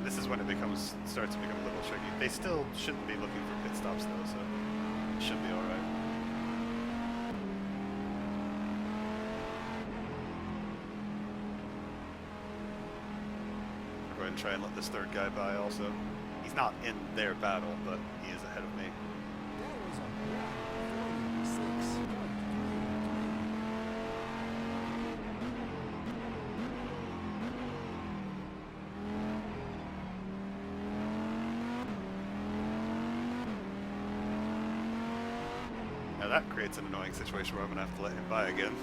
This is when it starts to become a little tricky. They still shouldn't be looking for pit stops though, so it should be alright. I'll go ahead and try and let this third guy by also. He's not in their battle, but he is ahead of me. Now that creates an annoying situation where I'm going to have to let him by again.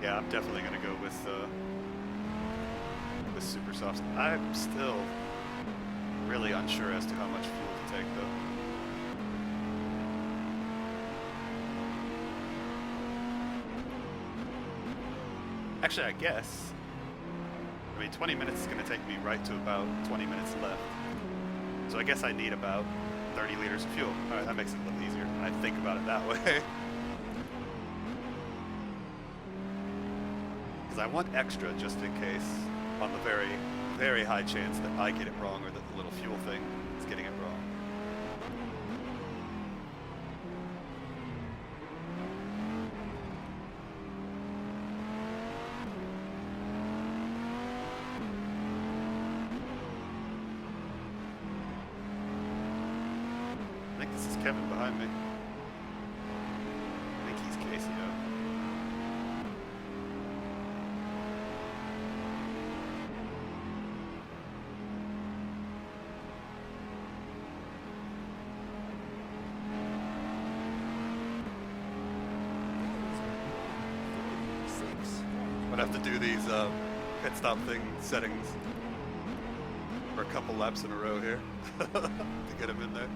Yeah, I'm definitely going to go with super softs. I'm still really unsure as to how much fuel to take though. Actually, I guess, 20 minutes is going to take me right to about 20 minutes left. So I guess I need about 30 liters of fuel. Alright, that makes it a little easier. I think about it that way. Because I want extra just in case, on the very, very high chance that I get it wrong or that the little fuel thing is getting it wrong. I think this is Kevin behind me. I think he's Casey, though. I'd have to do these pit stop thing settings for a couple laps in a row here to get him in there.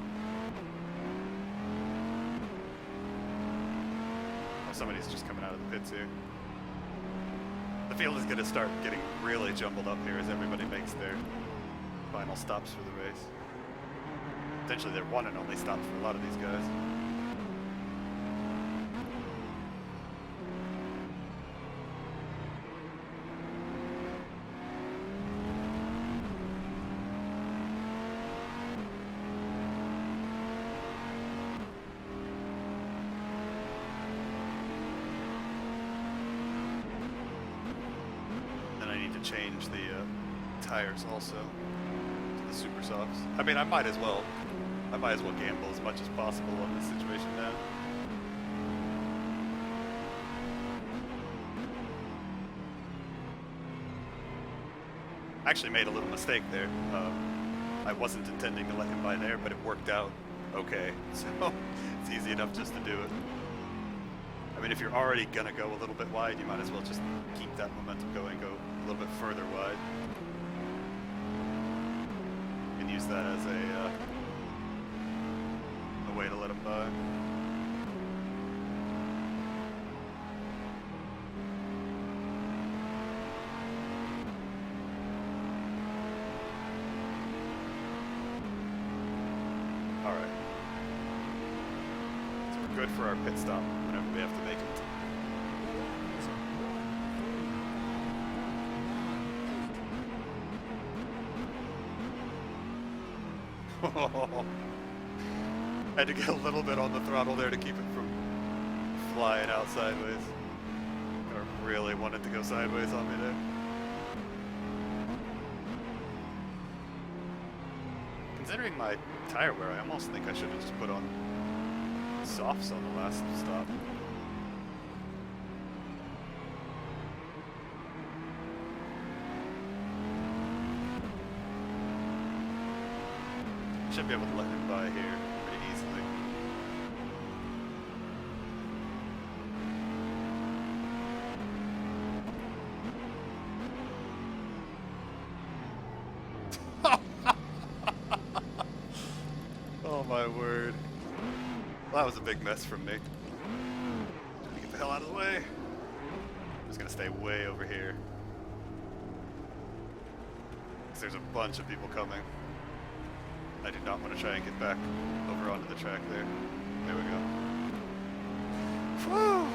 Oh, somebody's just coming out of the pits here. The field is going to start getting really jumbled up here as everybody makes their final stops for the race. Potentially their one and only stops for a lot of these guys. Change the tires also to the super softs. I mean, I might as well gamble as much as possible on this situation now. I actually made a little mistake there. I wasn't intending to let him by there, but it worked out okay. So it's easy enough just to do it. I mean, if you're already gonna go a little bit wide, you might as well just keep that momentum going, go a little bit further wide. You can use that as a way to let them by. All right. So we're good for our pit stop whenever we have to make it. Had to get a little bit on the throttle there to keep it from flying out sideways. Or really wanted to go sideways on me there. Considering my tire wear, I almost think I should have just put on softs on the last stop. Should be able to let him by here pretty easily. Oh my word. Well, that was a big mess from me. Get the hell out of the way. I'm just gonna stay way over here. Because there's a bunch of people coming. I do not want to try and get back over onto the track there. There we go. Whew.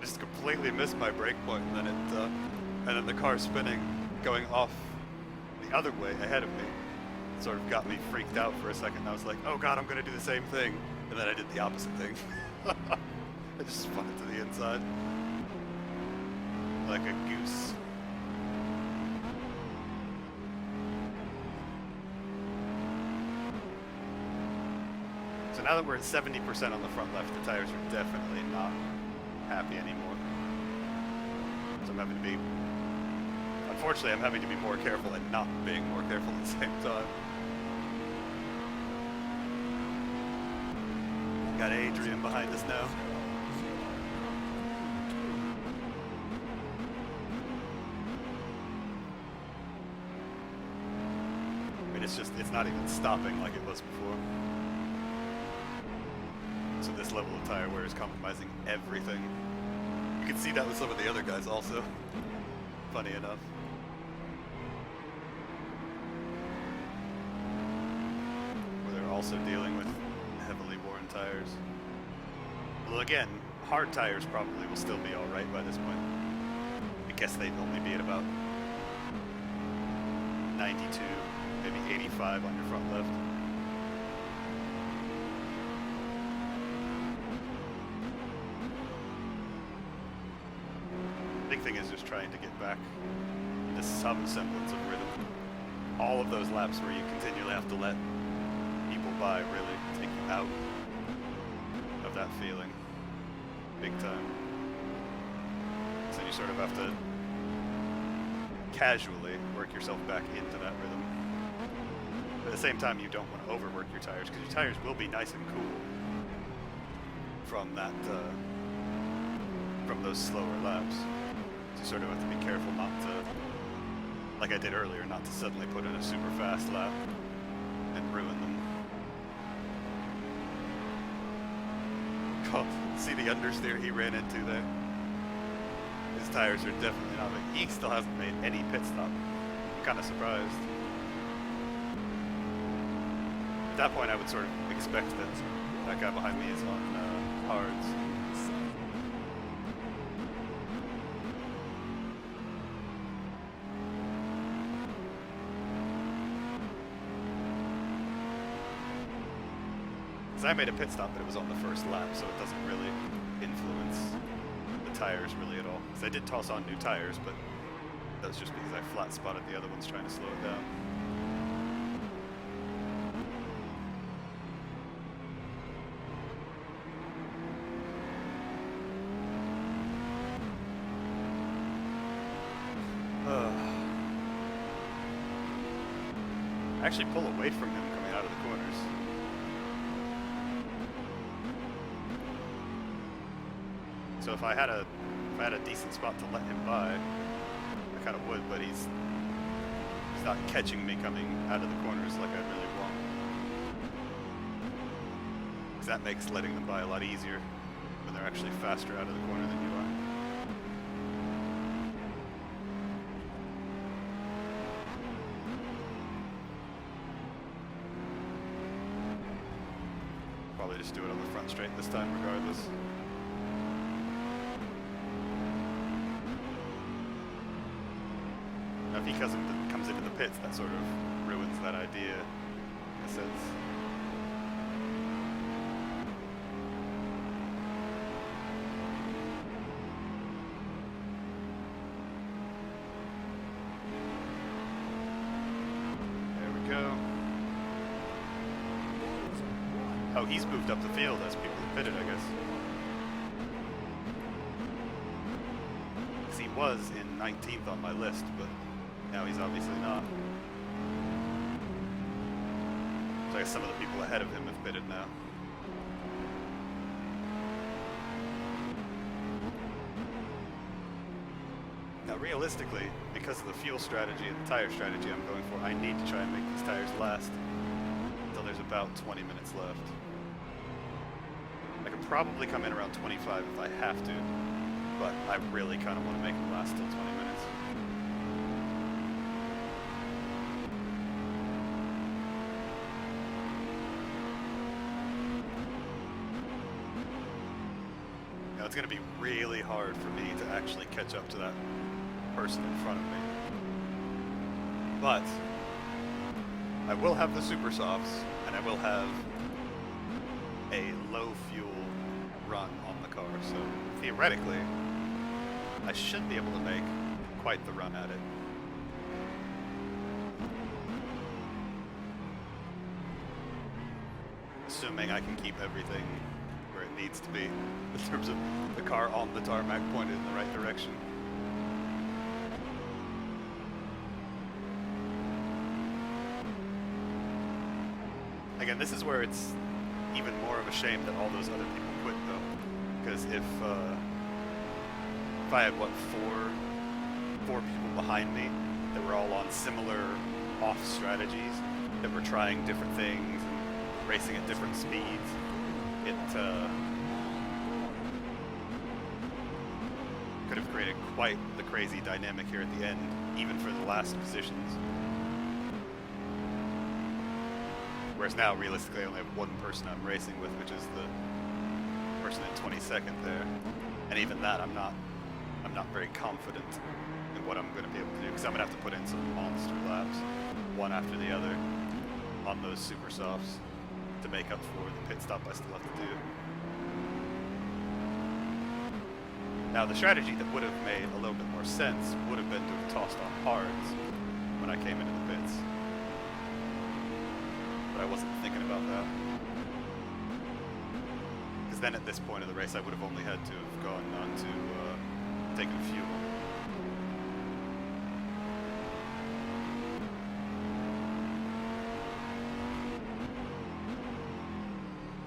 Just completely missed my brake point, and then the car spinning, going off the other way ahead of me, sort of got me freaked out for a second. I was like, oh god, I'm going to do the same thing. And then I did the opposite thing. I just spun it to the inside. Like a goose. So now that we're at 70% on the front left, the tires are definitely not happy anymore. So I'm having to be... Unfortunately, I'm having to be more careful and not being more careful at the same time. Got Adrian behind us now. I mean, it's not even stopping like it was before. So this level of tire wear is compromising everything. You can see that with some of the other guys also. Funny enough. Where they're also dealing with heavily worn tires. Well, again, hard tires probably will still be alright by this point. I guess they'd only be at about 92, maybe 85 on your front left. Big thing is just trying to get back into some semblance of rhythm. All of those laps where you continually have to let people by really take you out of that feeling big time. So you sort of have to casually work yourself back into that rhythm. But at the same time, you don't want to overwork your tires, because your tires will be nice and cool from that, from those slower laps. So you sort of have to be careful not to, like I did earlier, not to suddenly put in a super fast lap and ruin them. Oh, see the understeer he ran into there? His tires are definitely not, but he still hasn't made any pit stop. I'm kind of surprised. At that point, I would sort of expect that that guy behind me is on hards. Because I made a pit stop, but it was on the first lap, so it doesn't really influence the tires really at all. Because I did toss on new tires, but that was just because I flat spotted the other ones trying to slow it down. I actually pull away from him coming out of the corners. So if I had a decent spot to let him by, I kind of would, but he's not catching me coming out of the corners like I really want. Because that makes letting them by a lot easier when they're actually faster out of the corner than you are. Probably just do it on the front straight this time regardless. Now if he comes into the pits, that sort of ruins that idea in a sense. There we go. Oh, he's moved up the field as people have pitted, I guess. Because he was in 19th on my list, but now he's obviously not. So I guess some of the people ahead of him have pitted now. Now realistically, because of the fuel strategy and the tire strategy I'm going for, I need to try and make these tires last until there's about 20 minutes left. I could probably come in around 25 if I have to, but I really kind of want to make them last till 20 minutes. Now it's going to be really hard for me to actually catch up to that person in front of me. But I will have the super softs, and I will have a low fuel run on the car, so theoretically I should be able to make quite the run at it. Assuming I can keep everything where it needs to be in terms of the car on the tarmac pointed in the right direction. Again, this is where it's even more of a shame that all those other people quit, though, because if I had four people behind me that were all on similar off strategies, that were trying different things and racing at different speeds, it could have created quite the crazy dynamic here at the end, even for the last positions. Whereas now, realistically, I only have one person I'm racing with, which is person in 22nd there, and even that I'm not very confident in what I'm going to be able to do, because I'm going to have to put in some monster laps, one after the other, on those super softs to make up for the pit stop I still have to do. Now the strategy that would have made a little bit more sense would have been to have tossed on hards when I came into the pits. But I wasn't thinking about that. Because then at this point of the race I would have only had to have gone on to taking fuel.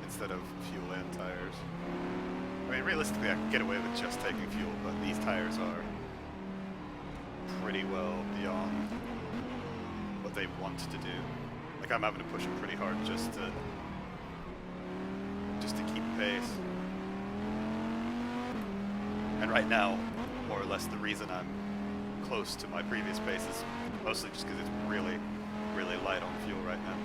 Instead of fuel and tires. I mean, realistically I could get away with just taking fuel, but these tires are pretty well beyond what they want to do. Like, I'm having to push them pretty hard just to keep pace. And right now, more or less the reason I'm close to my previous pace is mostly just because it's really, really light on fuel right now.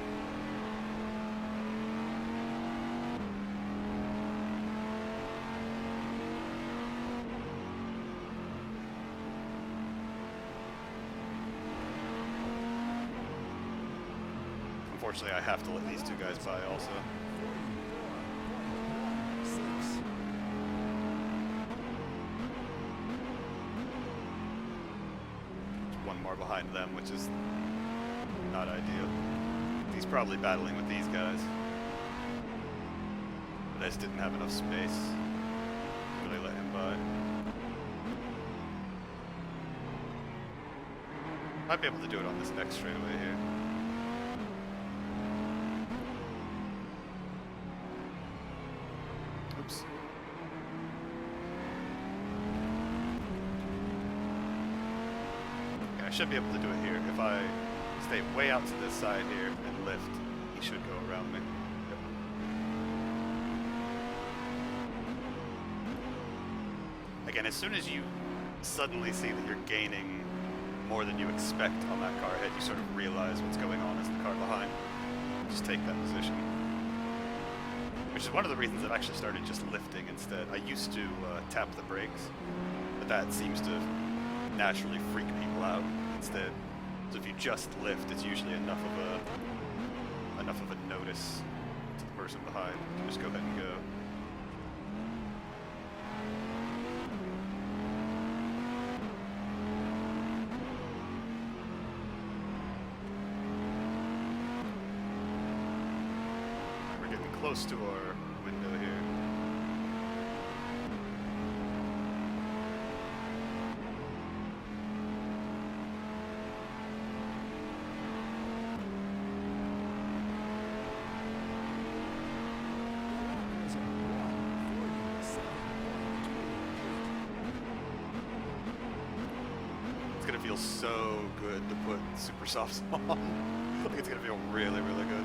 Unfortunately, I have to let these two guys by also. One more behind them, which is not ideal. He's probably battling with these guys. But I just didn't have enough space to really let him by. Might be able to do it on this next straightaway here. Oops. Okay, I should be able to do it here. If I stay way out to this side here and lift, he should go around me. Yep. Again, as soon as you suddenly see that you're gaining more than you expect on that car ahead, you sort of realize what's going on as the car behind. Just take that position. Which is one of the reasons I've actually started just lifting instead. I used to tap the brakes, but that seems to naturally freak people out instead. So if you just lift, it's usually enough of a notice to the person behind to just go ahead and go. Close to our window here. It's gonna feel so good to put super softs on. I think it's gonna feel really, really good.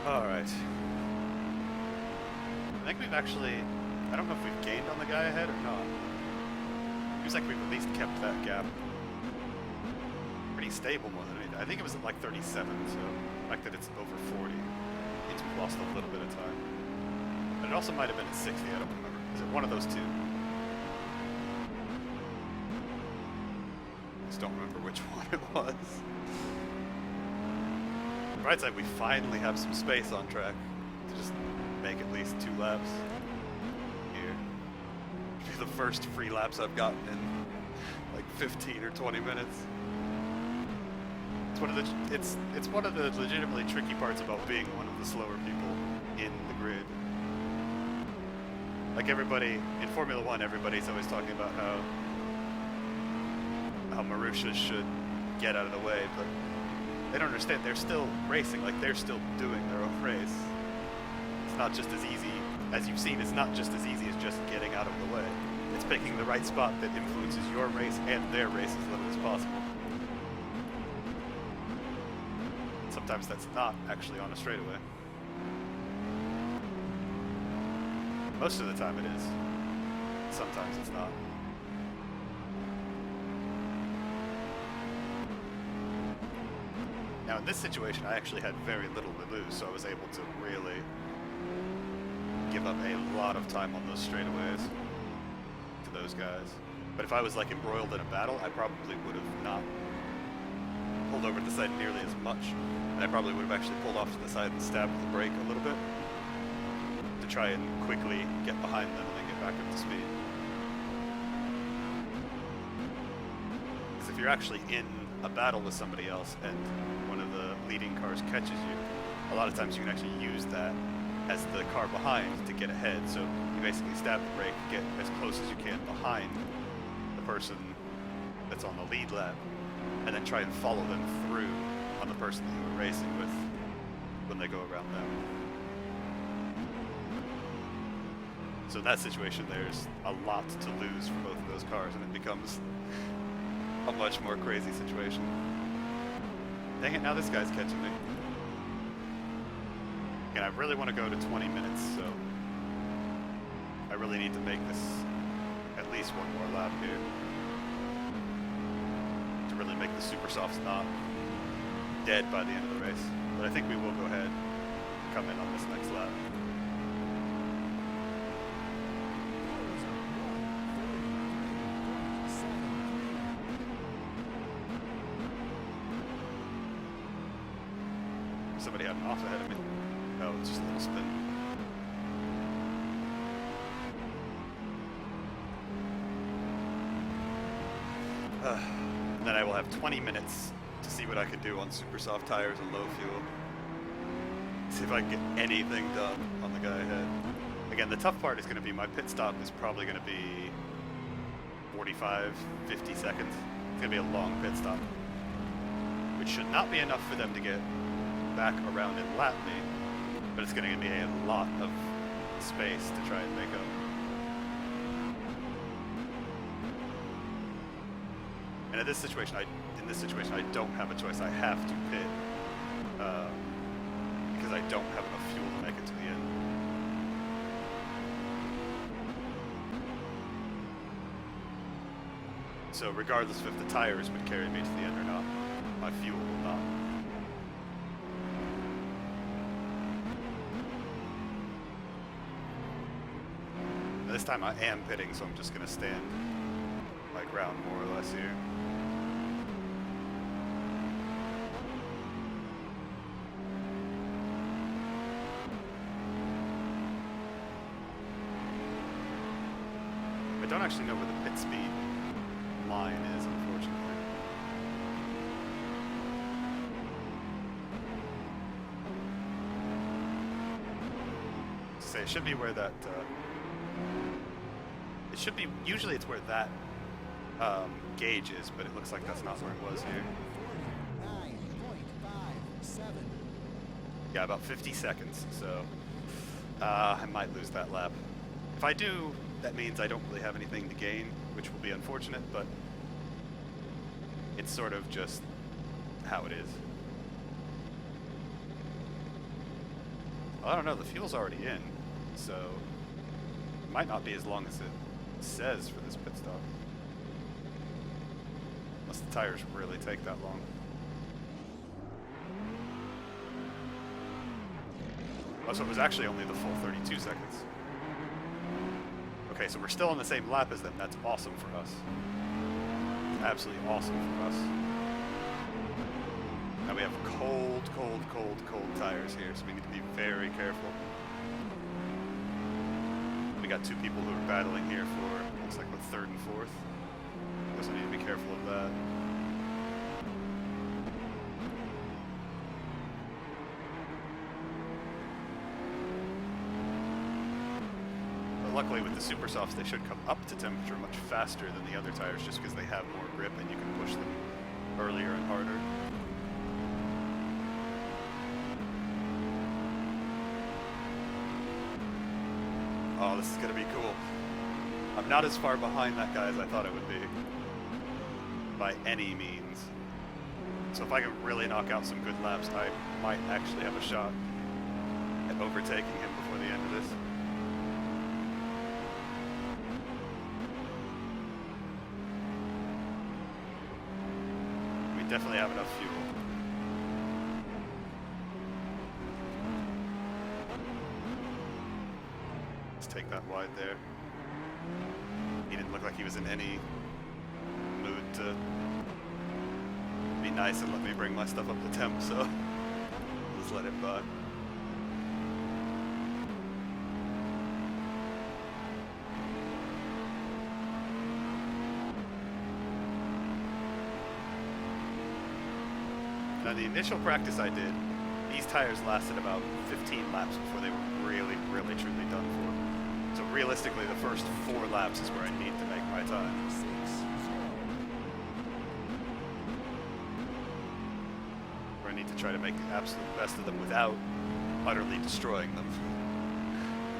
Alright. I think we've actually... I don't know if we've gained on the guy ahead or not. Seems like we've at least kept that gap pretty stable more than anything. I think it was at like 37, so the fact that it's over 40 means we've lost a little bit of time. But it also might have been at 60, I don't remember. Is it one of those two? I just don't remember which one it was. On the right side, we finally have some space on track to just make at least 2 laps here. It'll be the first free laps I've gotten in like 15 or 20 minutes. It's one of the legitimately tricky parts about being one of the slower people in the grid. Like everybody in Formula One, everybody's always talking about how Marussias should get out of the way, but they don't understand. They're still racing, like they're still doing their own race. It's not just as easy as you've seen. It's not just as easy as just getting out of the way. It's picking the right spot that influences your race and their race as little as possible. Sometimes that's not actually on a straightaway. Most of the time it is. Sometimes it's not. Now in this situation I actually had very little to lose, so I was able to really give up a lot of time on those straightaways to those guys. But if I was like embroiled in a battle, I probably would have not pulled over to the side nearly as much, and I probably would have actually pulled off to the side and stabbed the brake a little bit to try and quickly get behind them and then get back up to speed. Because if you're actually in a battle with somebody else and one of the leading cars catches you, a lot of times you can actually use that as the car behind to get ahead. So you basically stab the brake, get as close as you can behind the person that's on the lead lap, and then try and follow them through on the person that you were racing with when they go around them. So in that situation, there's a lot to lose for both of those cars, and it becomes a much more crazy situation. Dang it, now this guy's catching me. And I really want to go to 20 minutes, so I really need to make this at least one more lap here to really make the super softs not dead by the end of the race. But I think we will go ahead and come in on this next lap. Somebody had an off ahead of me. Oh, it's just a little spin. And then I will have 20 minutes to see what I can do on super soft tires and low fuel. See if I can get anything done on the guy ahead. Again, the tough part is going to be my pit stop is probably going to be 45, 50 seconds. It's going to be a long pit stop, which should not be enough for them to get back around and lap me, but it's going to give me a lot of space to try and make up. And in this situation, I don't have a choice. I have to pit because I don't have enough fuel to make it to the end. So regardless of if the tires would carry me to the end or not, my fuel will not. This time I am pitting, so I'm just going to stand my ground more or less here. I don't actually know where the pit speed line is, unfortunately. Say it should be where that. It should be, usually it's where that gauge is, but it looks like that's not where it was here. 9.57. Yeah, about 50 seconds, so I might lose that lap. If I do, that means I don't really have anything to gain, which will be unfortunate, but it's sort of just how it is. I don't know, the fuel's already in, so it might not be as long as it says for this pit stop. Unless the tires really take that long. Oh, so it was actually only the full 32 seconds. Okay, so we're still on the same lap as them. That's awesome for us. Absolutely awesome for us. Now we have cold tires here, so we need to be very careful. We got two people who are battling here for, looks like, the third and fourth. Guess I need to be careful of that. But luckily with the super softs, they should come up to temperature much faster than the other tires just because they have more grip and you can push them earlier and harder. Oh, this is going to be cool. I'm not as far behind that guy as I thought I would be, by any means. So if I can really knock out some good laps, I might actually have a shot at overtaking him before the end of this. We definitely have enough fuel. Let's take that wide there. He didn't look like he was in any mood to be nice and let me bring my stuff up to temp, so just let it by. Now the initial practice I did, these tires lasted about 15 laps before they were really, really, truly done for. So realistically, the first 4 laps is where I need to make my time. Where I need to try to make the absolute best of them without utterly destroying them.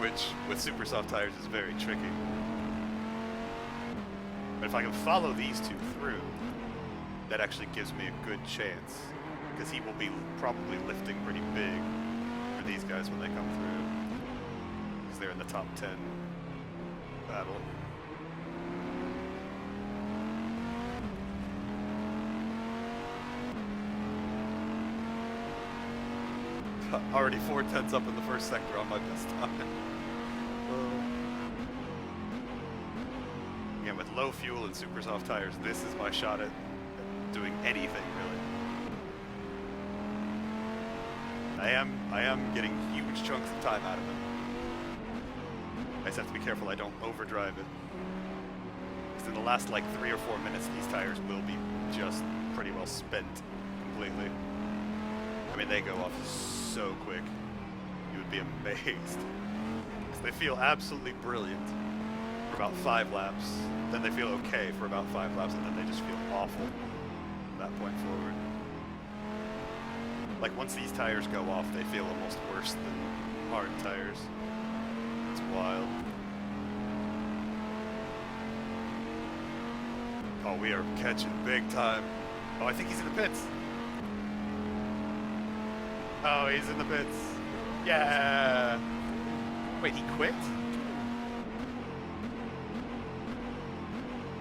Which, with super soft tires, is very tricky. But if I can follow these two through, that actually gives me a good chance. Because he will be probably lifting pretty big for these guys when they come through. Because they're in the top 10 battle. Already 4/10 up in the first sector on my best time. Again, with low fuel and super soft tires, this is my shot at doing anything, really. I am getting huge chunks of time out of it. I just have to be careful I don't overdrive it. Because in the last like 3 or 4 minutes, these tires will be just pretty well spent completely. I mean, they go off so quick. You would be amazed. Because they feel absolutely brilliant for about 5 laps. Then they feel okay for about 5 laps, and then they just feel awful from that point forward. Like, once these tires go off, they feel almost worse than hard tires. It's wild. Oh, we are catching big time. Oh, I think he's in the pits. Oh, he's in the pits. Yeah. Wait, he quit?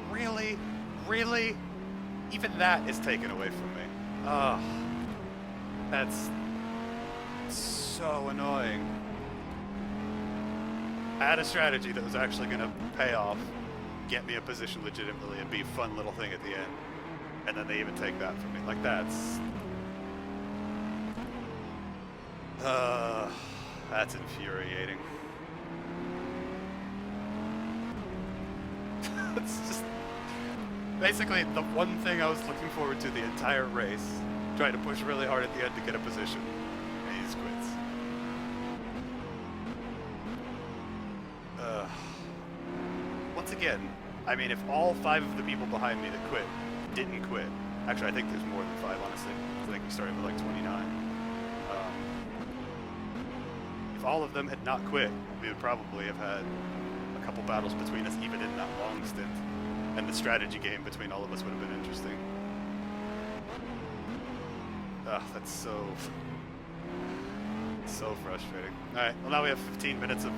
Really? Really? Even that is taken away from me. Oh. That's so annoying. I had a strategy that was actually going to pay off, get me a position legitimately, and be a fun little thing at the end. And then they even take that from me. Like, that's infuriating. It's just basically the one thing I was looking forward to the entire race. Trying to push really hard at the end to get a position, and he just quits. Once again, I mean, if all 5 of the people behind me that quit didn't quit, actually I think there's more than 5, honestly. I think we started with like 29. If all of them had not quit, we would probably have had a couple battles between us even in that long stint, and the strategy game between all of us would have been interesting. Ugh, that's so frustrating. Alright, well now we have 15 minutes of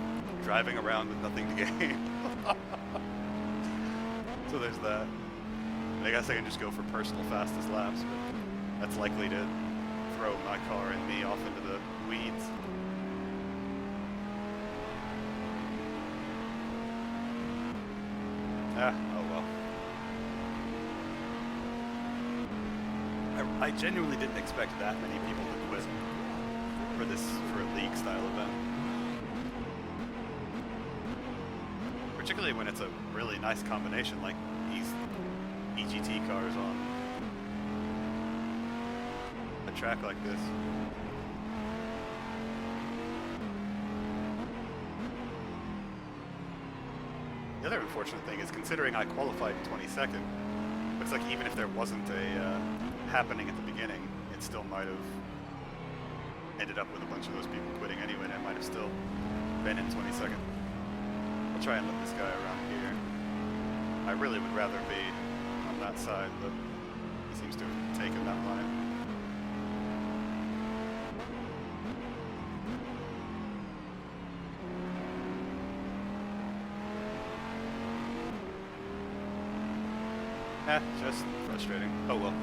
driving around with nothing to gain. So there's that. And I guess I can just go for personal fastest laps, but that's likely to throw my car and me off into the weeds. Ah, oh well. I genuinely didn't expect that many people to quit for a league style event. Particularly when it's a really nice combination like these EGT cars on a track like this. The other unfortunate thing is, considering I qualified in 22nd, looks like even if there wasn't a happening at the beginning, it still might have ended up with a bunch of those people quitting anyway, and I might have still been in 22nd. I'll try and let this guy around here. I really would rather be on that side, but he seems to have taken that line. Just frustrating. Oh well.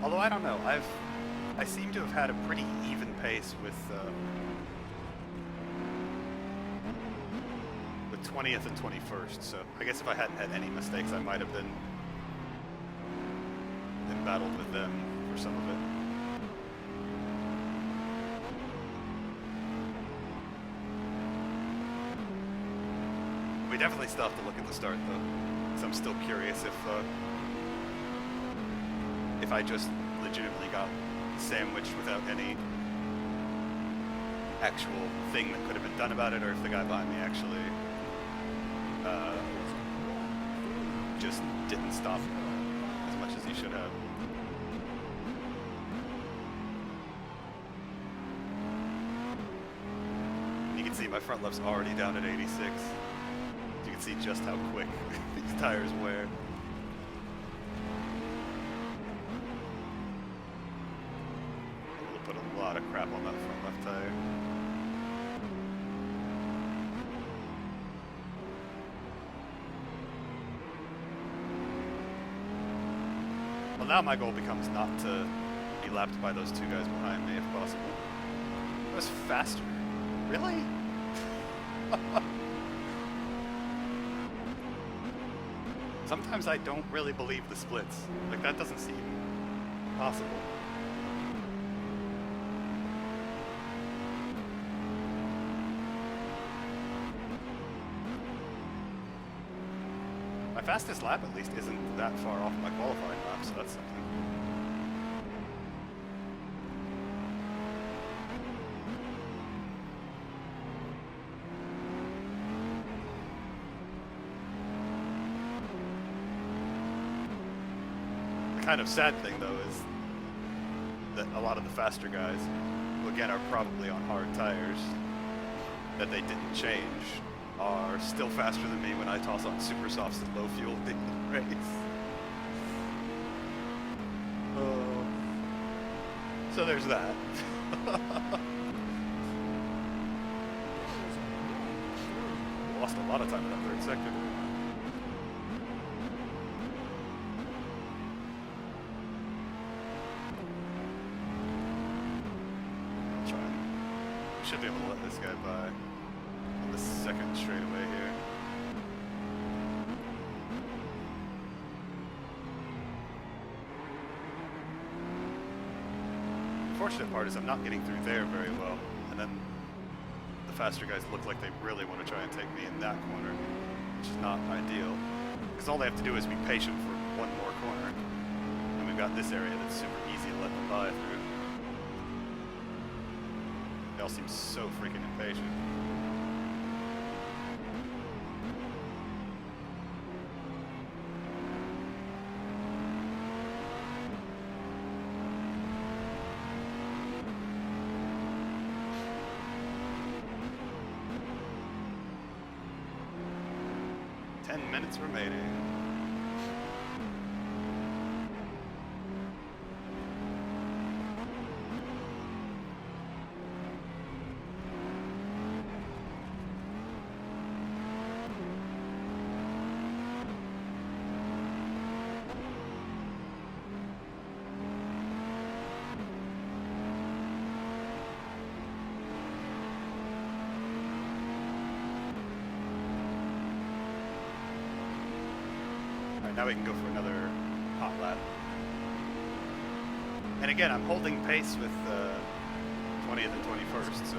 Although I don't know, I seem to have had a pretty even pace with 20th and 21st, so I guess if I hadn't had any mistakes, I might have been embattled with them for some of it. We definitely still have to look at the start, though, because I'm still curious if I just legitimately got sandwiched without any actual thing that could have been done about it, or if the guy behind me actually just didn't stop as much as he should have. You can see my front left's already down at 86. You can see just how quick these tires wear. We'll put a lot of crap on that front left tire. Well, now my goal becomes not to be lapped by those two guys behind me if possible. It was faster. Really? Sometimes I don't really believe the splits. Like, that doesn't seem possible. My fastest lap, at least, isn't that far off my qualifying lap, so that's something. The kind of sad thing, though, is that a lot of the faster guys, who again are probably on hard tires, that they didn't change, are still faster than me when I toss on super softs and low fuel in the race. So there's that. Lost a lot of time in that third sector. I'll try. We should be able to let this guy by on the second straightaway here. The fortunate part is I'm not getting through there very well, and then the faster guys look like they really want to try and take me in that corner, which is not ideal, because all they have to do is be patient for one more corner, and we've got this area that's super easy to let them by through. They all seem so freaking impatient. Minutes remaining. Now we can go for another hot lap. And again, I'm holding pace with 20th and 21st, so.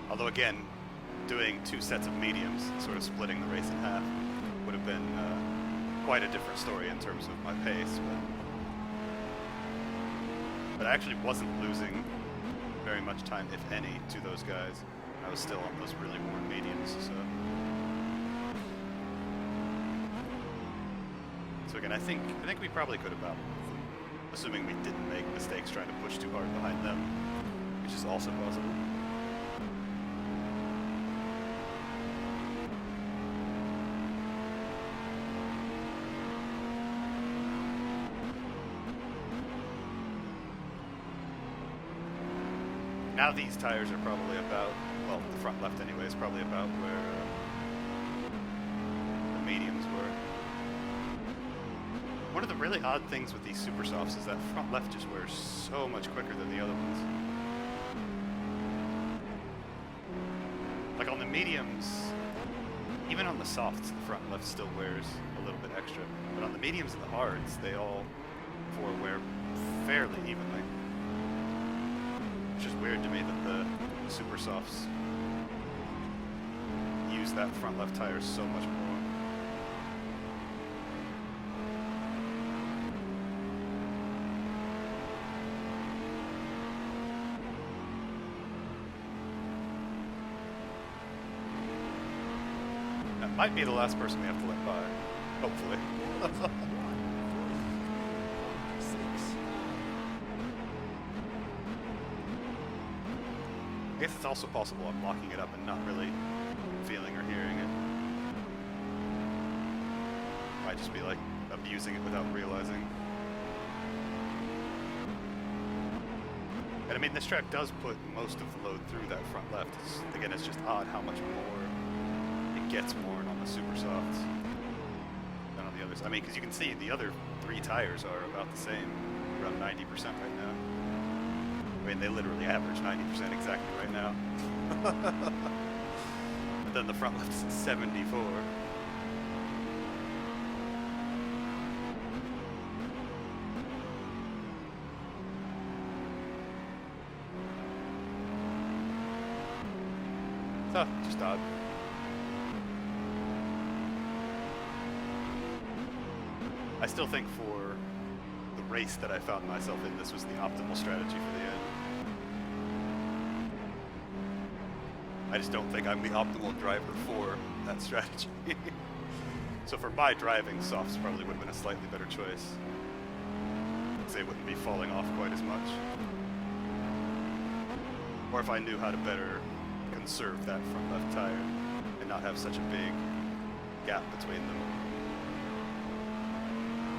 Although again, doing two sets of mediums, sort of splitting the race in half, would have been quite a different story in terms of my pace. But I actually wasn't losing very much time, if any, to those guys. I was still on those really warm mediums, so again, I think we probably could have battled with them. Assuming we didn't make mistakes trying to push too hard behind them, which is also possible. Now these tires are probably about, well, the front left anyway is probably about where the mediums were. One of the really odd things with these super softs is that front left just wears so much quicker than the other ones. Like on the mediums, even on the softs, the front left still wears a little bit extra. But on the mediums and the hards, they all four wear fairly evenly. Which is weird to me that the super softs use that front left tire so much more. That might be the last person we have to let by, hopefully. I guess it's also possible I'm locking it up and not really feeling or hearing it. Might just be like abusing it without realizing. And I mean, this track does put most of the load through that front left. Again, it's just odd how much more it gets more on the super softs than on the others. I mean, because you can see the other three tires are about the same, around 90% right now. I mean, they literally average 90% exactly right now. But then the front left is 74. So, just odd. I still think for the race that I found myself in, this was the optimal strategy for the end. I just don't think I'm the optimal driver for that strategy. So for my driving, softs probably would have been a slightly better choice. Because they wouldn't be falling off quite as much. Or if I knew how to better conserve that front left tire and not have such a big gap between them,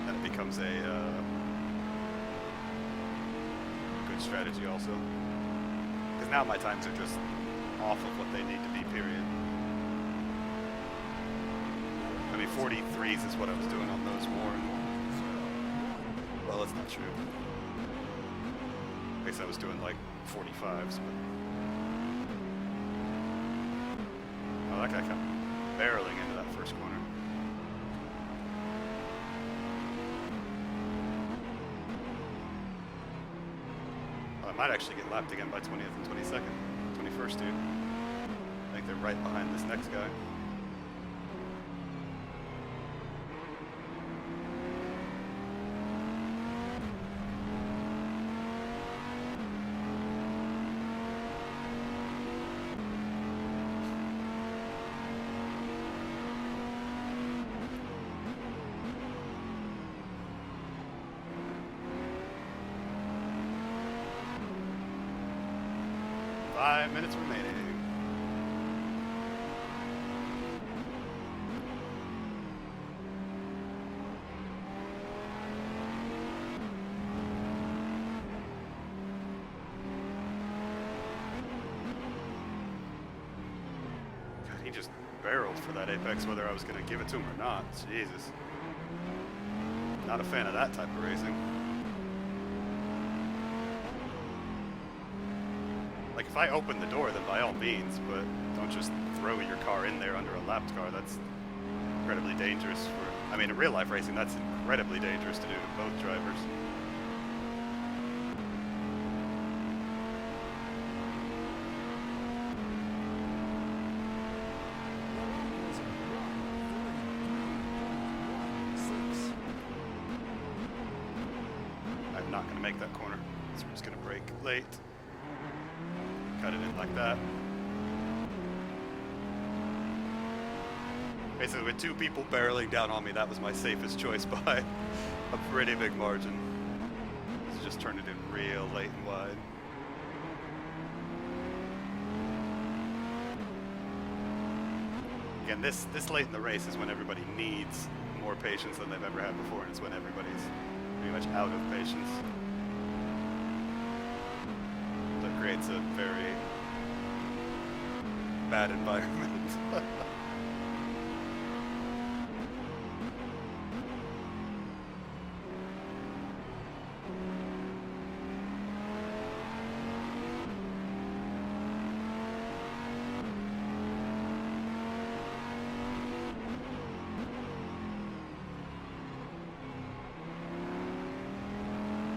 then it becomes a good strategy also. Because now my times are just off of what they need to be, period. I mean, 43s is what I was doing on those Warren. Well, that's not true. I guess I was doing like 45s, but... Oh, that guy kept barreling into that first corner. Oh, I might actually get lapped again by 20th and 22nd. 21st, dude. I think they're right behind this next guy. Five minutes remaining. God, he just barreled for that apex whether I was going to give it to him or not. Jesus. Not a fan of that type of racing. Like, if I open the door, then by all means, but don't just throw your car in there under a lapped car. That's incredibly dangerous for... I mean, in real-life racing, that's incredibly dangerous to do to both drivers. I'm not going to make that corner, so we're just going to brake late. Cut it in like that. Basically, with two people barreling down on me, that was my safest choice by a pretty big margin. just turn it in real late and wide. Again, this late in the race is when everybody needs more patience than they've ever had before, and it's when everybody's pretty much out of patience. That creates a very bad environment.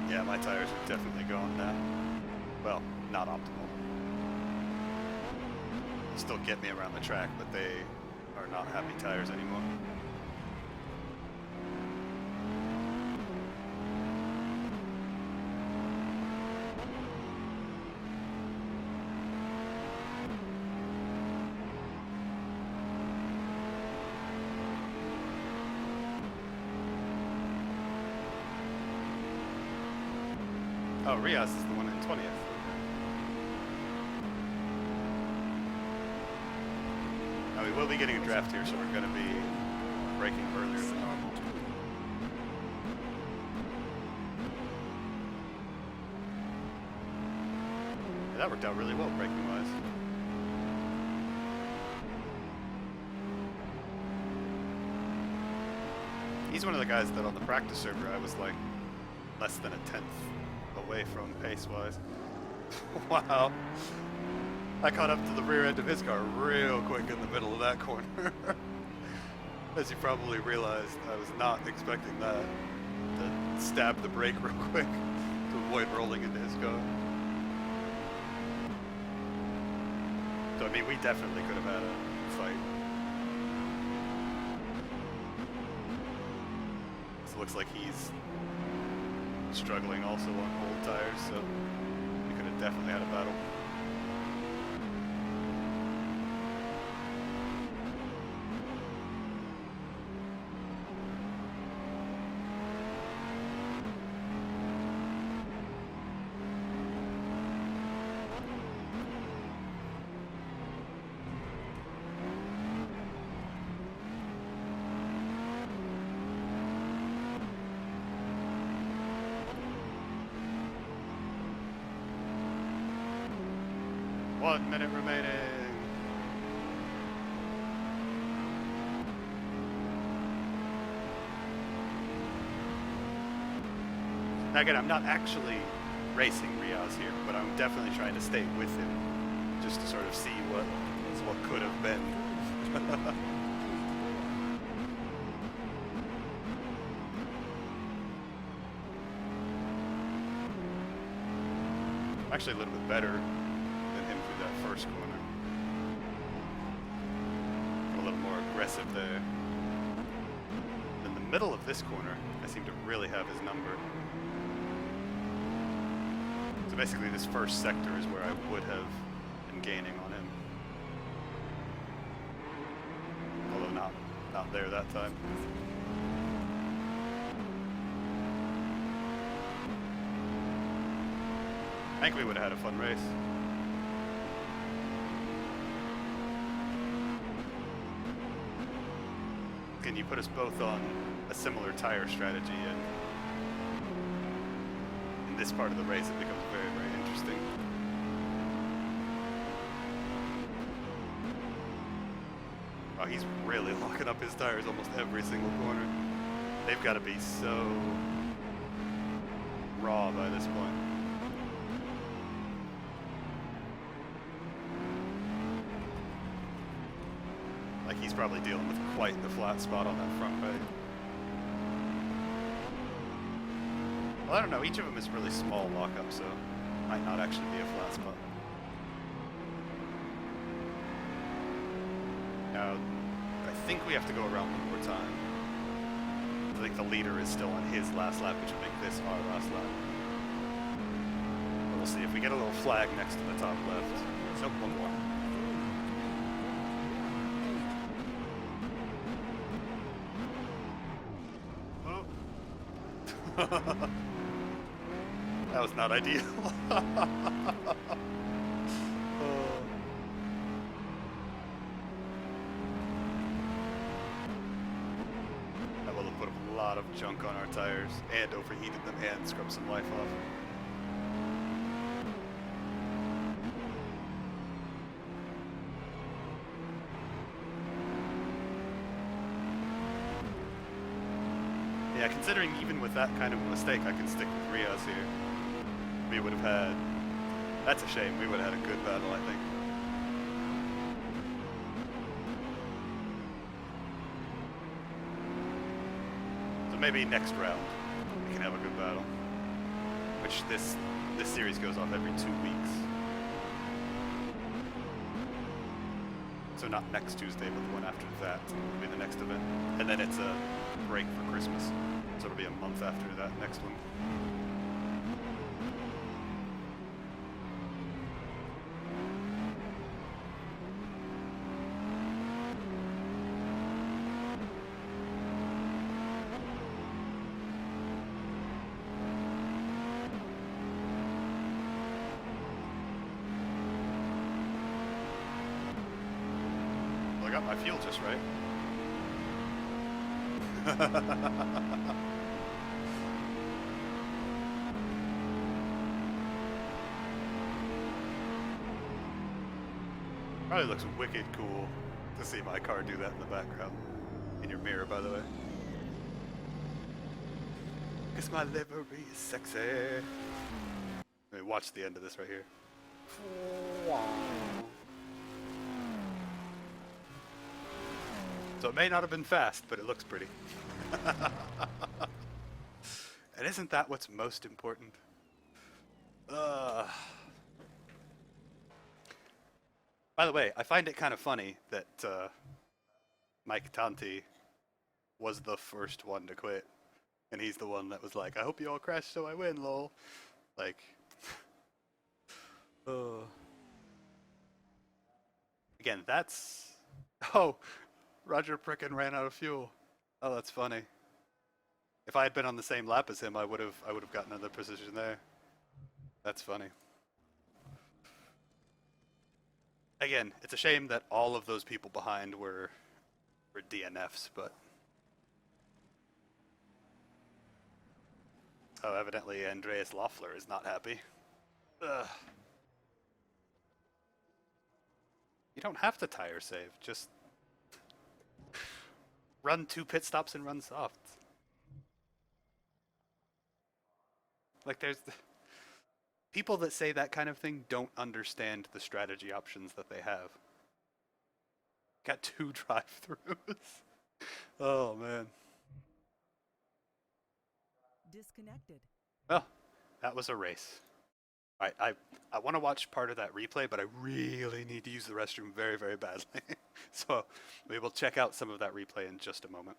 Yeah, my tires are definitely going now. Well, not optimal. They'll still get me around the track, but they are not happy tires anymore. Oh, Riaz is the one in 20th. Now we will be getting a draft here, so we're going to be braking earlier than normal. Yeah, that worked out really well braking-wise. He's one of the guys that on the practice server I was like less than a tenth away from pace-wise. Wow. I caught up to the rear end of his car real quick in the middle of that corner. As you probably realized, I was not expecting that. To stab the brake real quick to avoid rolling into his car. So I mean, we definitely could have had a fight. So it looks like he's struggling also on old tires, so we could have definitely had a battle. One minute remaining. Now again, I'm not actually racing Riaz here, but I'm definitely trying to stay with him, just to sort of see what could have been. I'm actually a little bit better that first corner. A little more aggressive there. In the middle of this corner, I seem to really have his number. So basically this first sector is where I would have been gaining on him. Although not there that time. I think we would have had a fun race. Can you put us both on a similar tire strategy, and in this part of the race it becomes very, very interesting. Oh, he's really locking up his tires almost every single corner. They've got to be so raw by this point. Like he's probably dealing with quite the flat spot on that front right. Well, I don't know, each of them is really small lockup, so it might not actually be a flat spot. Now, I think we have to go around one more time. I think the leader is still on his last lap, which would make this our last lap. But we'll see if we get a little flag next to the top left. Nope, one more. That was not ideal. Oh. I will have put a lot of junk on our tires and overheated them and scrubbed some life off. Yeah, considering even with that kind of a mistake, I can stick with Rios here. We would have had... That's a shame. We would have had a good battle, I think. So maybe next round we can have a good battle. Which this series goes off every 2 weeks. So not next Tuesday, but the one after that will be the next event. And then it's a break for Christmas. So it'll be a month after that next one. I got my fuel just right. Probably looks wicked cool to see my car do that in the background. In your mirror, by the way. Because my livery is sexy. Let me watch the end of this right here. So it may not have been fast, but it looks pretty. And isn't that what's most important? By the way, I find it kind of funny that Mike Tanti was the first one to quit. And he's the one that was like, I hope you all crash so I win, lol. Like... Again, that's... Oh! Roger frickin' ran out of fuel. Oh, that's funny. If I had been on the same lap as him, I would have gotten another position there. That's funny. Again, it's a shame that all of those people behind were DNFs, but... Oh, evidently Andreas Loeffler is not happy. Ugh. You don't have to tire save, just... run 2 pit stops and run soft. Like, there's... People that say that kind of thing don't understand the strategy options that they have. Got 2 drive-throughs. Oh, man. Disconnected. Well, that was a race. Alright, I want to watch part of that replay, but I really need to use the restroom very, very badly. So we will check out some of that replay in just a moment.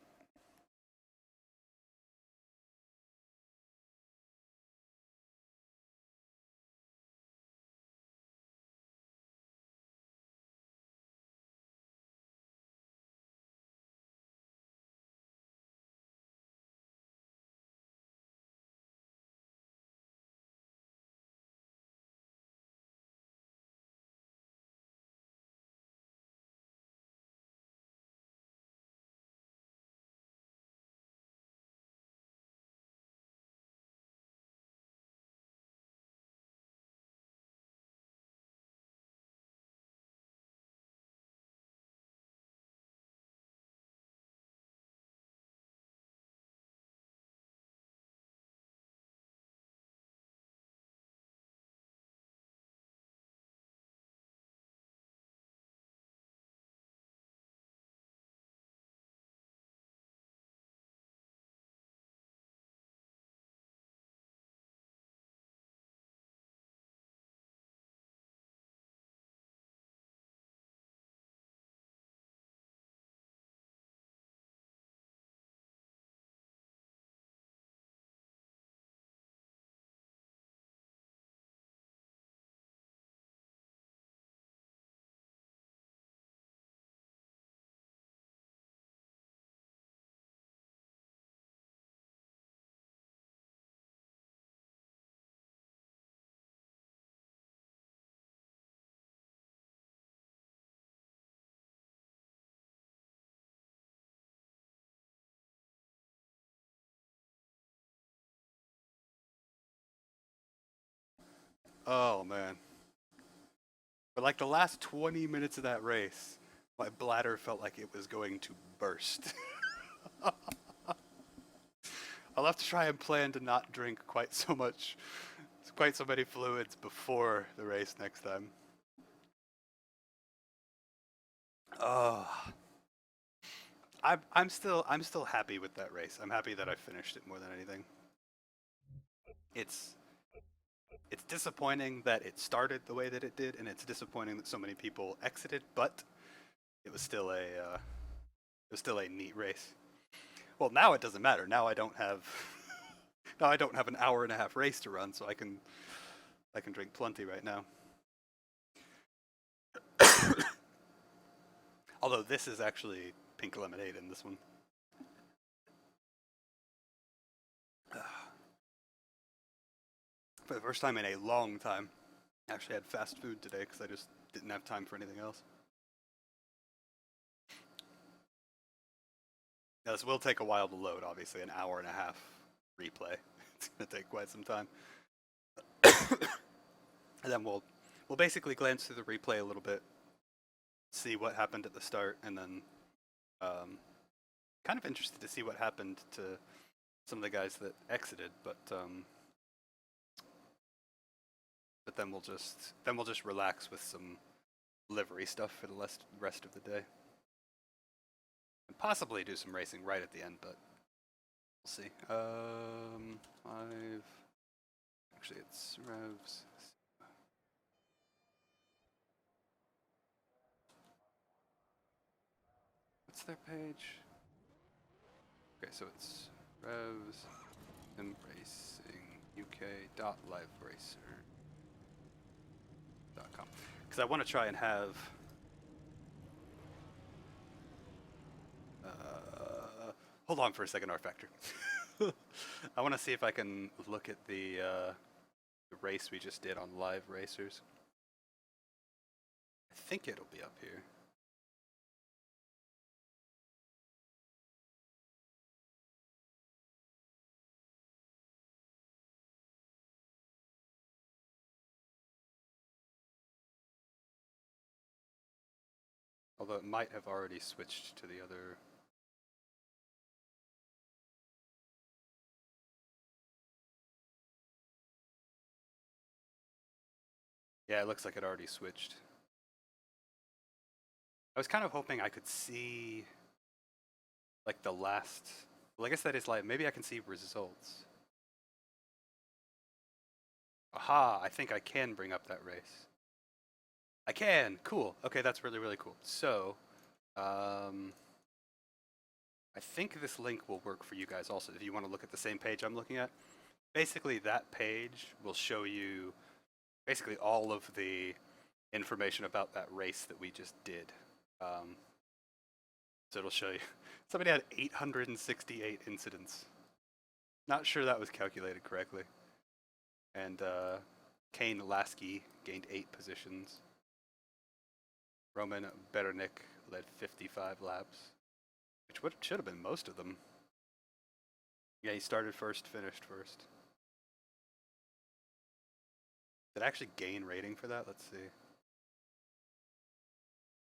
Oh man. For like the last 20 minutes of that race, my bladder felt like it was going to burst. I'll have to try and plan to not drink quite so many fluids before the race next time. Oh, I'm still happy with that race. I'm happy that I finished it more than anything. It's disappointing that it started the way that it did, and it's disappointing that so many people exited. But it was still a neat race. Well, now it doesn't matter. Now I don't have an hour and a half race to run, so I can drink plenty right now. Although this is actually pink lemonade in this one. For the first time in a long time, I actually had fast food today because I just didn't have time for anything else. Now, this will take a while to load, obviously, an hour and a half replay. It's going to take quite some time. And then we'll basically glance through the replay a little bit, see what happened at the start, and then kind of interested to see what happened to some of the guys that exited, but then we'll just relax with some livery stuff for the rest of the day. And possibly do some racing right at the end, but we'll see. 5. Actually, it's revs. What's their page? Okay, so it's revs and racing uk.liveracer.com. Because I want to try and have hold on for a second, R Factor. I want to see if I can look at the race we just did on Live Racers. I think it'll be up here. Although it might have already switched to the other. Yeah, it looks like it already switched. I was kind of hoping I could see like the last, well, I guess that is live. Maybe I can see results. Aha, I think I can bring up that race. I can, cool. Okay, that's really, really cool. So, I think this link will work for you guys also if you want to look at the same page I'm looking at. Basically, that page will show you basically all of the information about that race that we just did. So it'll show you, somebody had 868 incidents. Not sure that was calculated correctly. And Kane Lasky gained 8 positions. Roman Berenik led 55 laps, which should have been most of them. Yeah, he started first, finished first. Did I actually gain rating for that? Let's see.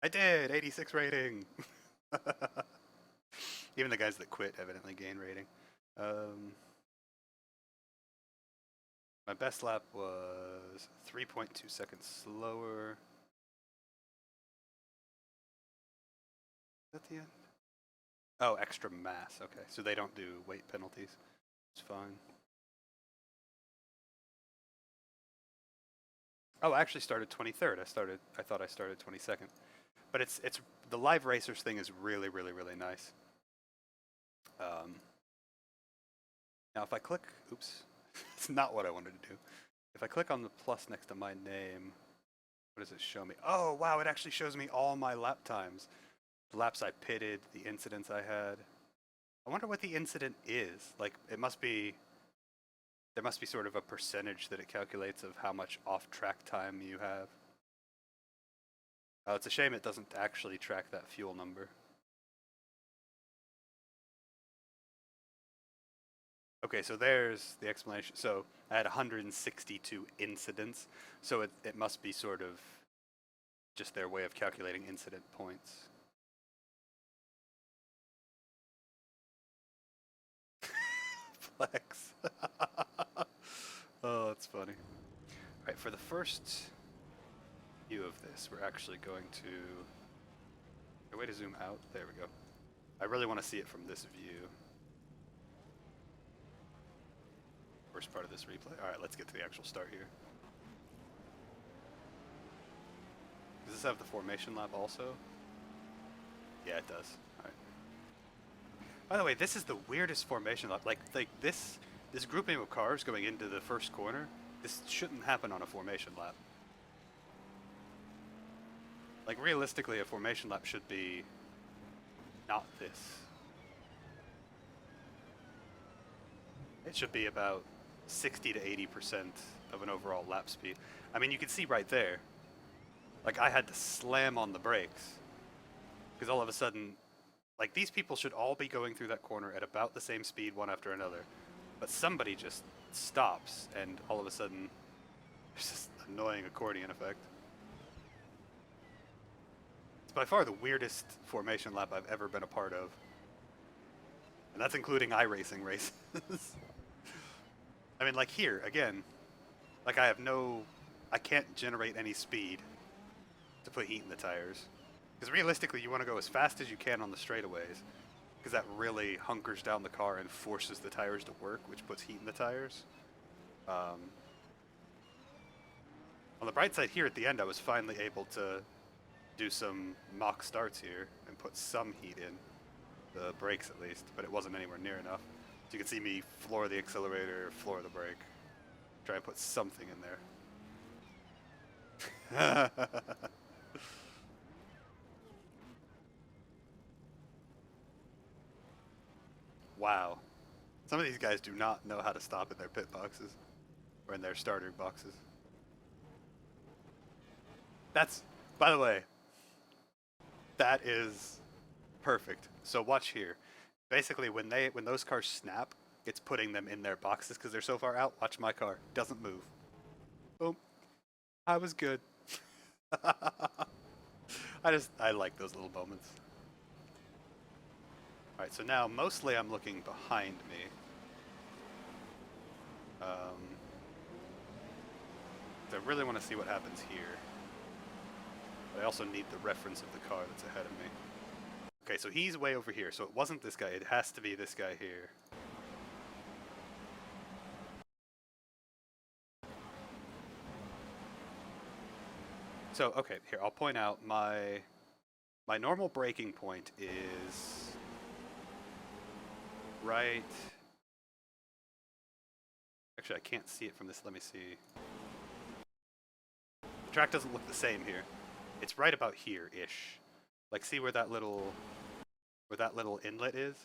I did! 86 rating! Even the guys that quit evidently gained rating. My best lap was 3.2 seconds slower. Is that the end? Oh, extra mass. Okay, so they don't do weight penalties. It's fine. Oh, I actually started 23rd. I thought I started 22nd. But it's the Live Racers thing is really, really, really nice. Now if I click, oops, it's not what I wanted to do. If I click on the plus next to my name, what does it show me? Oh, wow, it actually shows me all my lap times. The laps I pitted, the incidents I had. I wonder what the incident is. Like, there must be sort of a percentage that it calculates of how much off-track time you have. Oh, it's a shame it doesn't actually track that fuel number. Okay, so there's the explanation. So I had 162 incidents, so it must be sort of just their way of calculating incident points. Flex. Oh, that's funny. All right, for the first view of this, we're actually going to... A way to zoom out? There we go. I really want to see it from this view. First part of this replay. All right, let's get to the actual start here. Does this have the formation lap also? Yeah, it does. All right. By the way, this is the weirdest formation lap. Like this grouping of cars going into the first corner, this shouldn't happen on a formation lap. Like realistically, a formation lap should be not this. It should be about 60 to 80% of an overall lap speed. I mean, you can see right there, like I had to slam on the brakes because all of a sudden, like these people should all be going through that corner at about the same speed one after another, but somebody just stops and all of a sudden there's this annoying accordion effect. It's by far the weirdest formation lap I've ever been a part of, and that's including iRacing races. I mean, like here, again, like I can't generate any speed to put heat in the tires. Because realistically, you want to go as fast as you can on the straightaways, because that really hunkers down the car and forces the tires to work, which puts heat in the tires. On the bright side here at the end, I was finally able to do some mock starts here and put some heat in, the brakes at least, but it wasn't anywhere near enough. So you can see me floor the accelerator, floor the brake, try and put something in there. Wow. Some of these guys do not know how to stop in their pit boxes, or in their starter boxes. That's, by the way, that is perfect. So watch here. Basically, when those cars snap, it's putting them in their boxes because they're so far out. Watch my car. Doesn't move. Boom. I was good. I like those little moments. Alright, so now mostly I'm looking behind me. I really want to see what happens here. But I also need the reference of the car that's ahead of me. Okay, so he's way over here, so it wasn't this guy, it has to be this guy here. So, okay, here, I'll point out my normal braking point is right... Actually, I can't see it from this, let me see. The track doesn't look the same here. It's right about here-ish. Like, see where that little inlet is?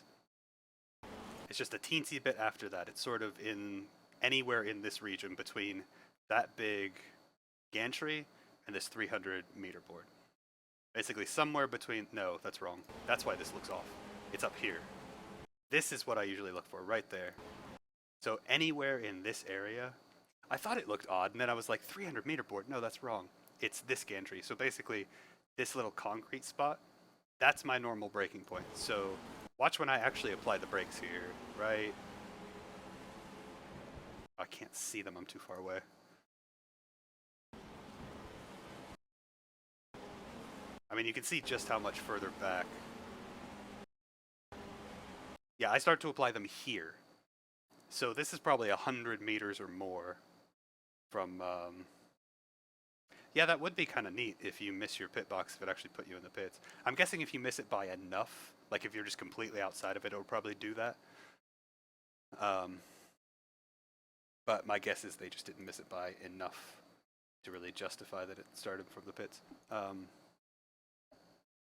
It's just a teensy bit after that. It's sort of in anywhere in this region between that big gantry and this 300-meter board. Basically, somewhere between... No, that's wrong. That's why this looks off. It's up here. This is what I usually look for, right there. So anywhere in this area, I thought it looked odd, and then I was like, 300-meter board? No, that's wrong. It's this gantry. So basically, this little concrete spot, that's my normal braking point. So watch when I actually apply the brakes here, right? I can't see them, I'm too far away. I mean, you can see just how much further back. Yeah, I start to apply them here. So this is probably 100 meters or more from... Yeah, that would be kind of neat if you miss your pit box, if it actually put you in the pits. I'm guessing if you miss it by enough, like if you're just completely outside of it, it'll probably do that. But my guess is they just didn't miss it by enough to really justify that it started from the pits.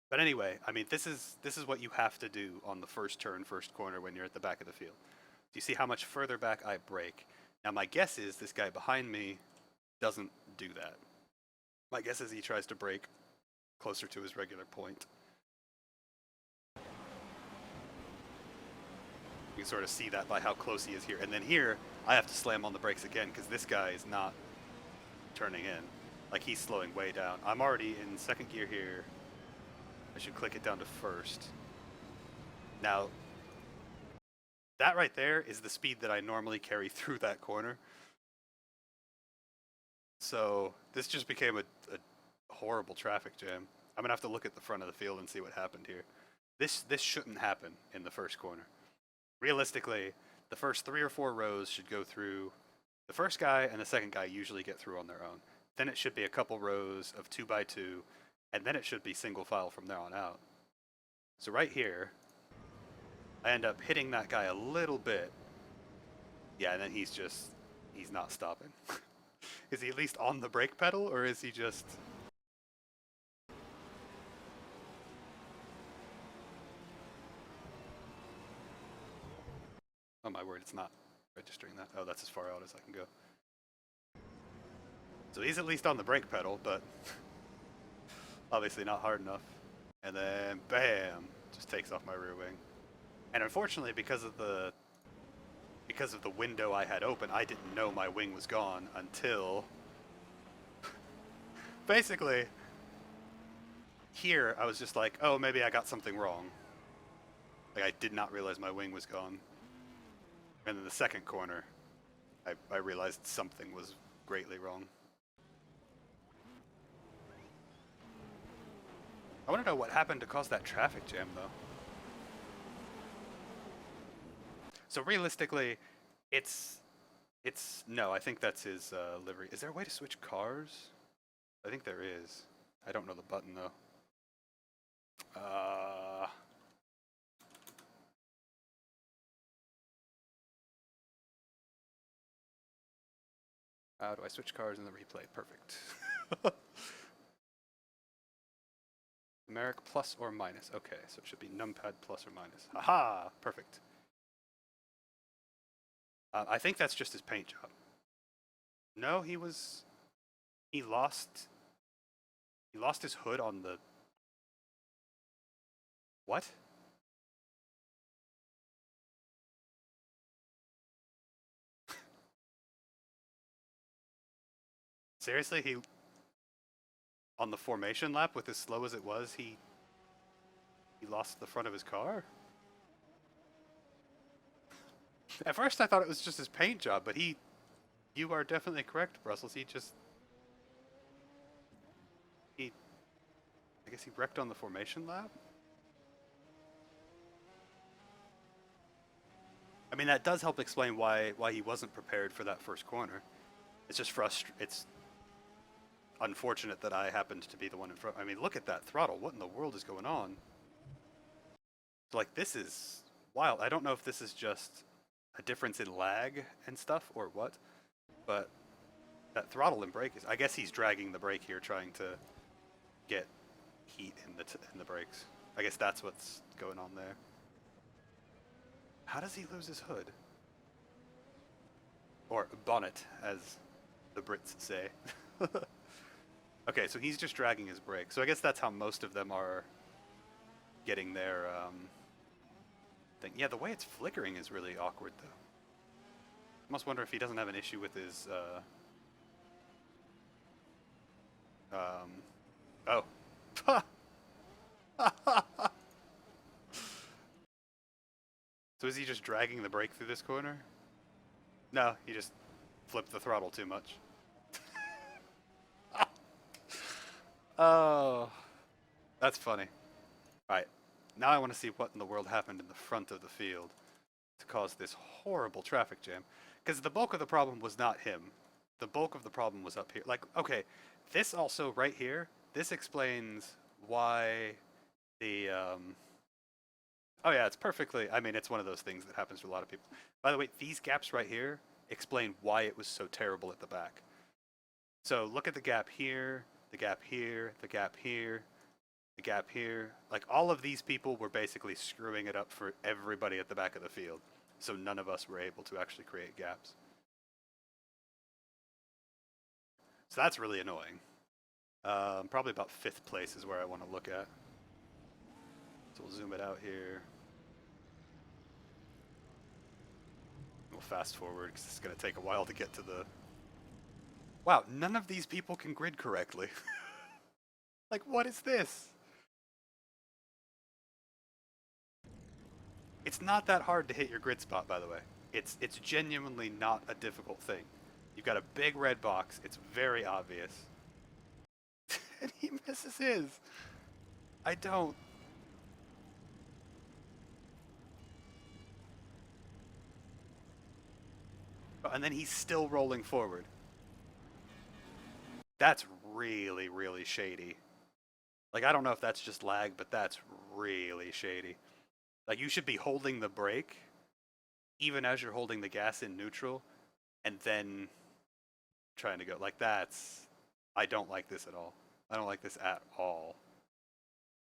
But anyway, I mean, this is what you have to do on the first turn, first corner when you're at the back of the field. Do you see how much further back I brake? Now my guess is this guy behind me doesn't do that. My guess is he tries to brake closer to his regular point. You can sort of see that by how close he is here. And then here, I have to slam on the brakes again because this guy is not turning in. Like, he's slowing way down. I'm already in second gear here. I should click it down to first. Now, that right there is the speed that I normally carry through that corner. So this just became a horrible traffic jam. I'm gonna have to look at the front of the field and see what happened here. This shouldn't happen in the first corner. Realistically, the first 3 or 4 rows should go through. The first guy and the second guy usually get through on their own. Then it should be a couple rows of 2x2, and then it should be single file from there on out. So right here, I end up hitting that guy a little bit. Yeah, and then he's not stopping. Is he at least on the brake pedal, or is he just... Oh my word, it's not registering that. Oh, that's as far out as I can go. So he's at least on the brake pedal, but obviously not hard enough. And then, bam, just takes off my rear wing. And unfortunately, because of the window I had open, I didn't know my wing was gone until... Basically, here I was just like, oh, maybe I got something wrong. Like, I did not realize my wing was gone. And in the second corner, I realized something was greatly wrong. I want to know what happened to cause that traffic jam, though. So realistically, no, I think that's his livery. Is there a way to switch cars? I think there is. I don't know the button, though. How do I switch cars in the replay? Perfect. Numeric plus or minus. Okay, so it should be numpad plus or minus. Haha! Perfect. I think that's just his paint job. No, he lost his hood on the... What? Seriously, he... On the formation lap, with as slow as it was, he lost the front of his car? At first I thought it was just his paint job, but you are definitely correct, Brussels. I guess he wrecked on the formation lap? I mean, that does help explain why he wasn't prepared for that first corner. It's just it's unfortunate that I happened to be the one in front. I mean, look at that throttle. What in the world is going on? Like, this is wild. I don't know if this is just a difference in lag and stuff or what, but that throttle and brake is... I guess he's dragging the brake here, trying to get heat in the brakes. I guess that's what's going on there. How does he lose his hood? Or bonnet, as the Brits say. Okay, so he's just dragging his brake. So I guess that's how most of them are getting their thing. Yeah, the way it's flickering is really awkward, though. I must wonder if he doesn't have an issue with his... Oh. So is he just dragging the brake through this corner? No, he just flipped the throttle too much. Oh, that's funny. Alright, now I want to see what in the world happened in the front of the field to cause this horrible traffic jam. Because the bulk of the problem was not him. The bulk of the problem was up here. Like, okay, this also right here, this explains why the... Oh yeah, it's perfectly... I mean, it's one of those things that happens to a lot of people. By the way, these gaps right here explain why it was so terrible at the back. So look at the gap here, the gap here, the gap here, the gap here. Like, all of these people were basically screwing it up for everybody at the back of the field. So none of us were able to actually create gaps. So that's really annoying. Probably about 5th place is where I want to look at. So we'll zoom it out here. we'll fast forward because it's going to take a while to get to the... Wow, none of these people can grid correctly. Like, what is this? It's not that hard to hit your grid spot, by the way. It's genuinely not a difficult thing. You've got a big red box. It's very obvious. And he misses his. I don't. And then he's still rolling forward. That's really, really shady. Like, I don't know if that's just lag, but that's really shady. Like, you should be holding the brake, even as you're holding the gas in neutral, and then trying to go. Like, that's... I don't like this at all. I don't like this at all.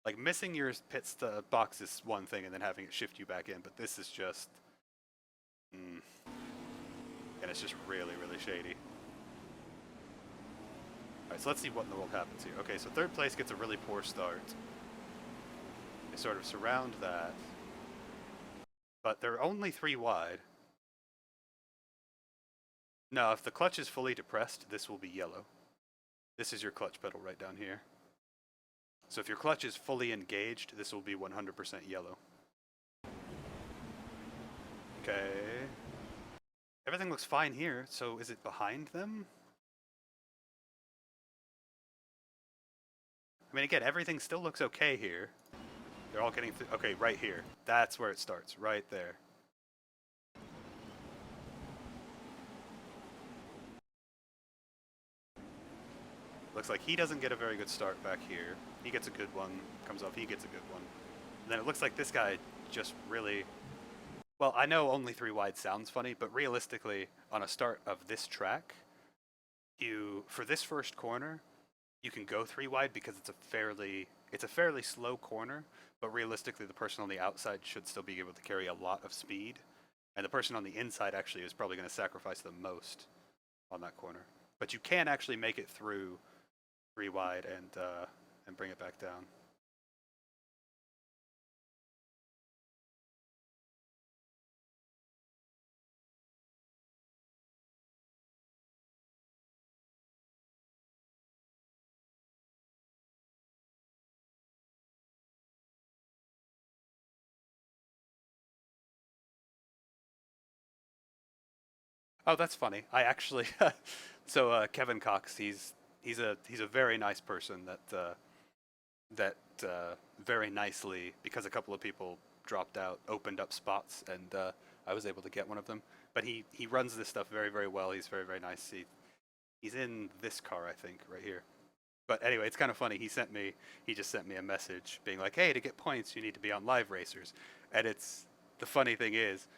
Like, missing your pit box is one thing, and then having it shift you back in, but this is just... And it's just really, really shady. Alright, so let's see what in the world happens here. Okay, so third place gets a really poor start. They sort of surround that. But they're only 3 wide. No, if the clutch is fully depressed, this will be yellow. This is your clutch pedal right down here. So if your clutch is fully engaged, this will be 100% yellow. Okay. Everything looks fine here, so is it behind them? I mean, again, everything still looks okay here. They're all getting... okay, right here. That's where it starts, right there. Looks like he doesn't get a very good start back here. He gets a good one, comes off, he gets a good one. And then it looks like this guy just really... Well, I know only 3 wide sounds funny, but realistically, on a start of this track, for this first corner, you can go 3 wide because it's a fairly slow corner, but realistically the person on the outside should still be able to carry a lot of speed, and the person on the inside actually is probably going to sacrifice the most on that corner. But you can actually make it through 3 wide and bring it back down. Oh, that's funny. I actually, so Kevin Cox, he's a very nice person that very nicely, because a couple of people dropped out, opened up spots, and I was able to get one of them. But he runs this stuff very, very well. He's very, very nice. He's in this car, I think, right here. But anyway, it's kind of funny. He just sent me a message being like, "Hey, to get points, you need to be on Live Racers." And the funny thing is,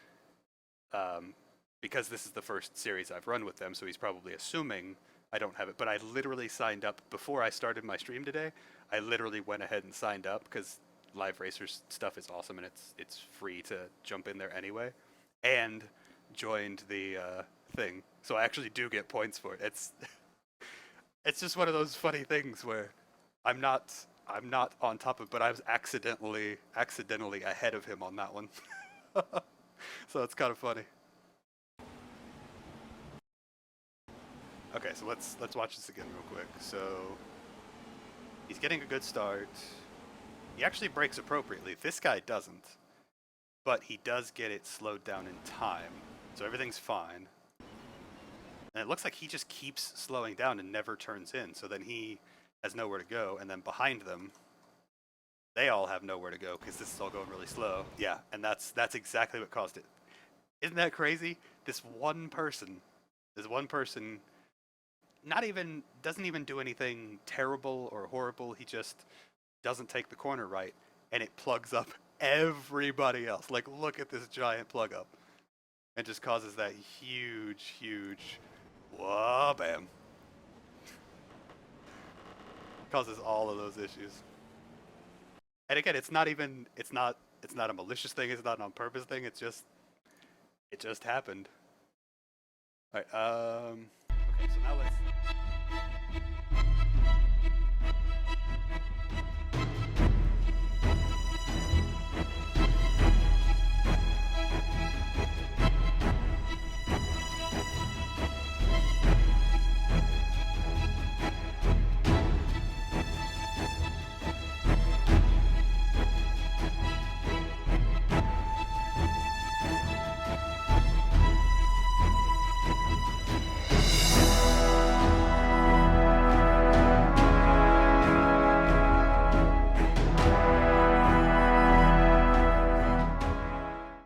because this is the first series I've run with them, so he's probably assuming I don't have it. But I literally signed up before I started my stream today. I literally went ahead and signed up because Live Racers stuff is awesome and it's free to jump in there anyway, and joined the thing. So I actually do get points for it. It's just one of those funny things where I'm not on top of it, but I was accidentally ahead of him on that one. So it's kind of funny. Okay, so let's watch this again real quick. So he's getting a good start. He actually brakes appropriately. This guy doesn't, but he does get it slowed down in time, so everything's fine. And it looks like he just keeps slowing down and never turns in, so then he has nowhere to go, and then behind them, they all have nowhere to go because this is all going really slow. Yeah, and that's exactly what caused it. Isn't that crazy? This one person doesn't even do anything terrible or horrible. He just doesn't take the corner right, and it plugs up everybody else. Like, look at this giant plug up. And just causes that huge whoa, bam. Causes all of those issues. And again, it's not a malicious thing, it's not an on purpose thing, it just happened. Alright,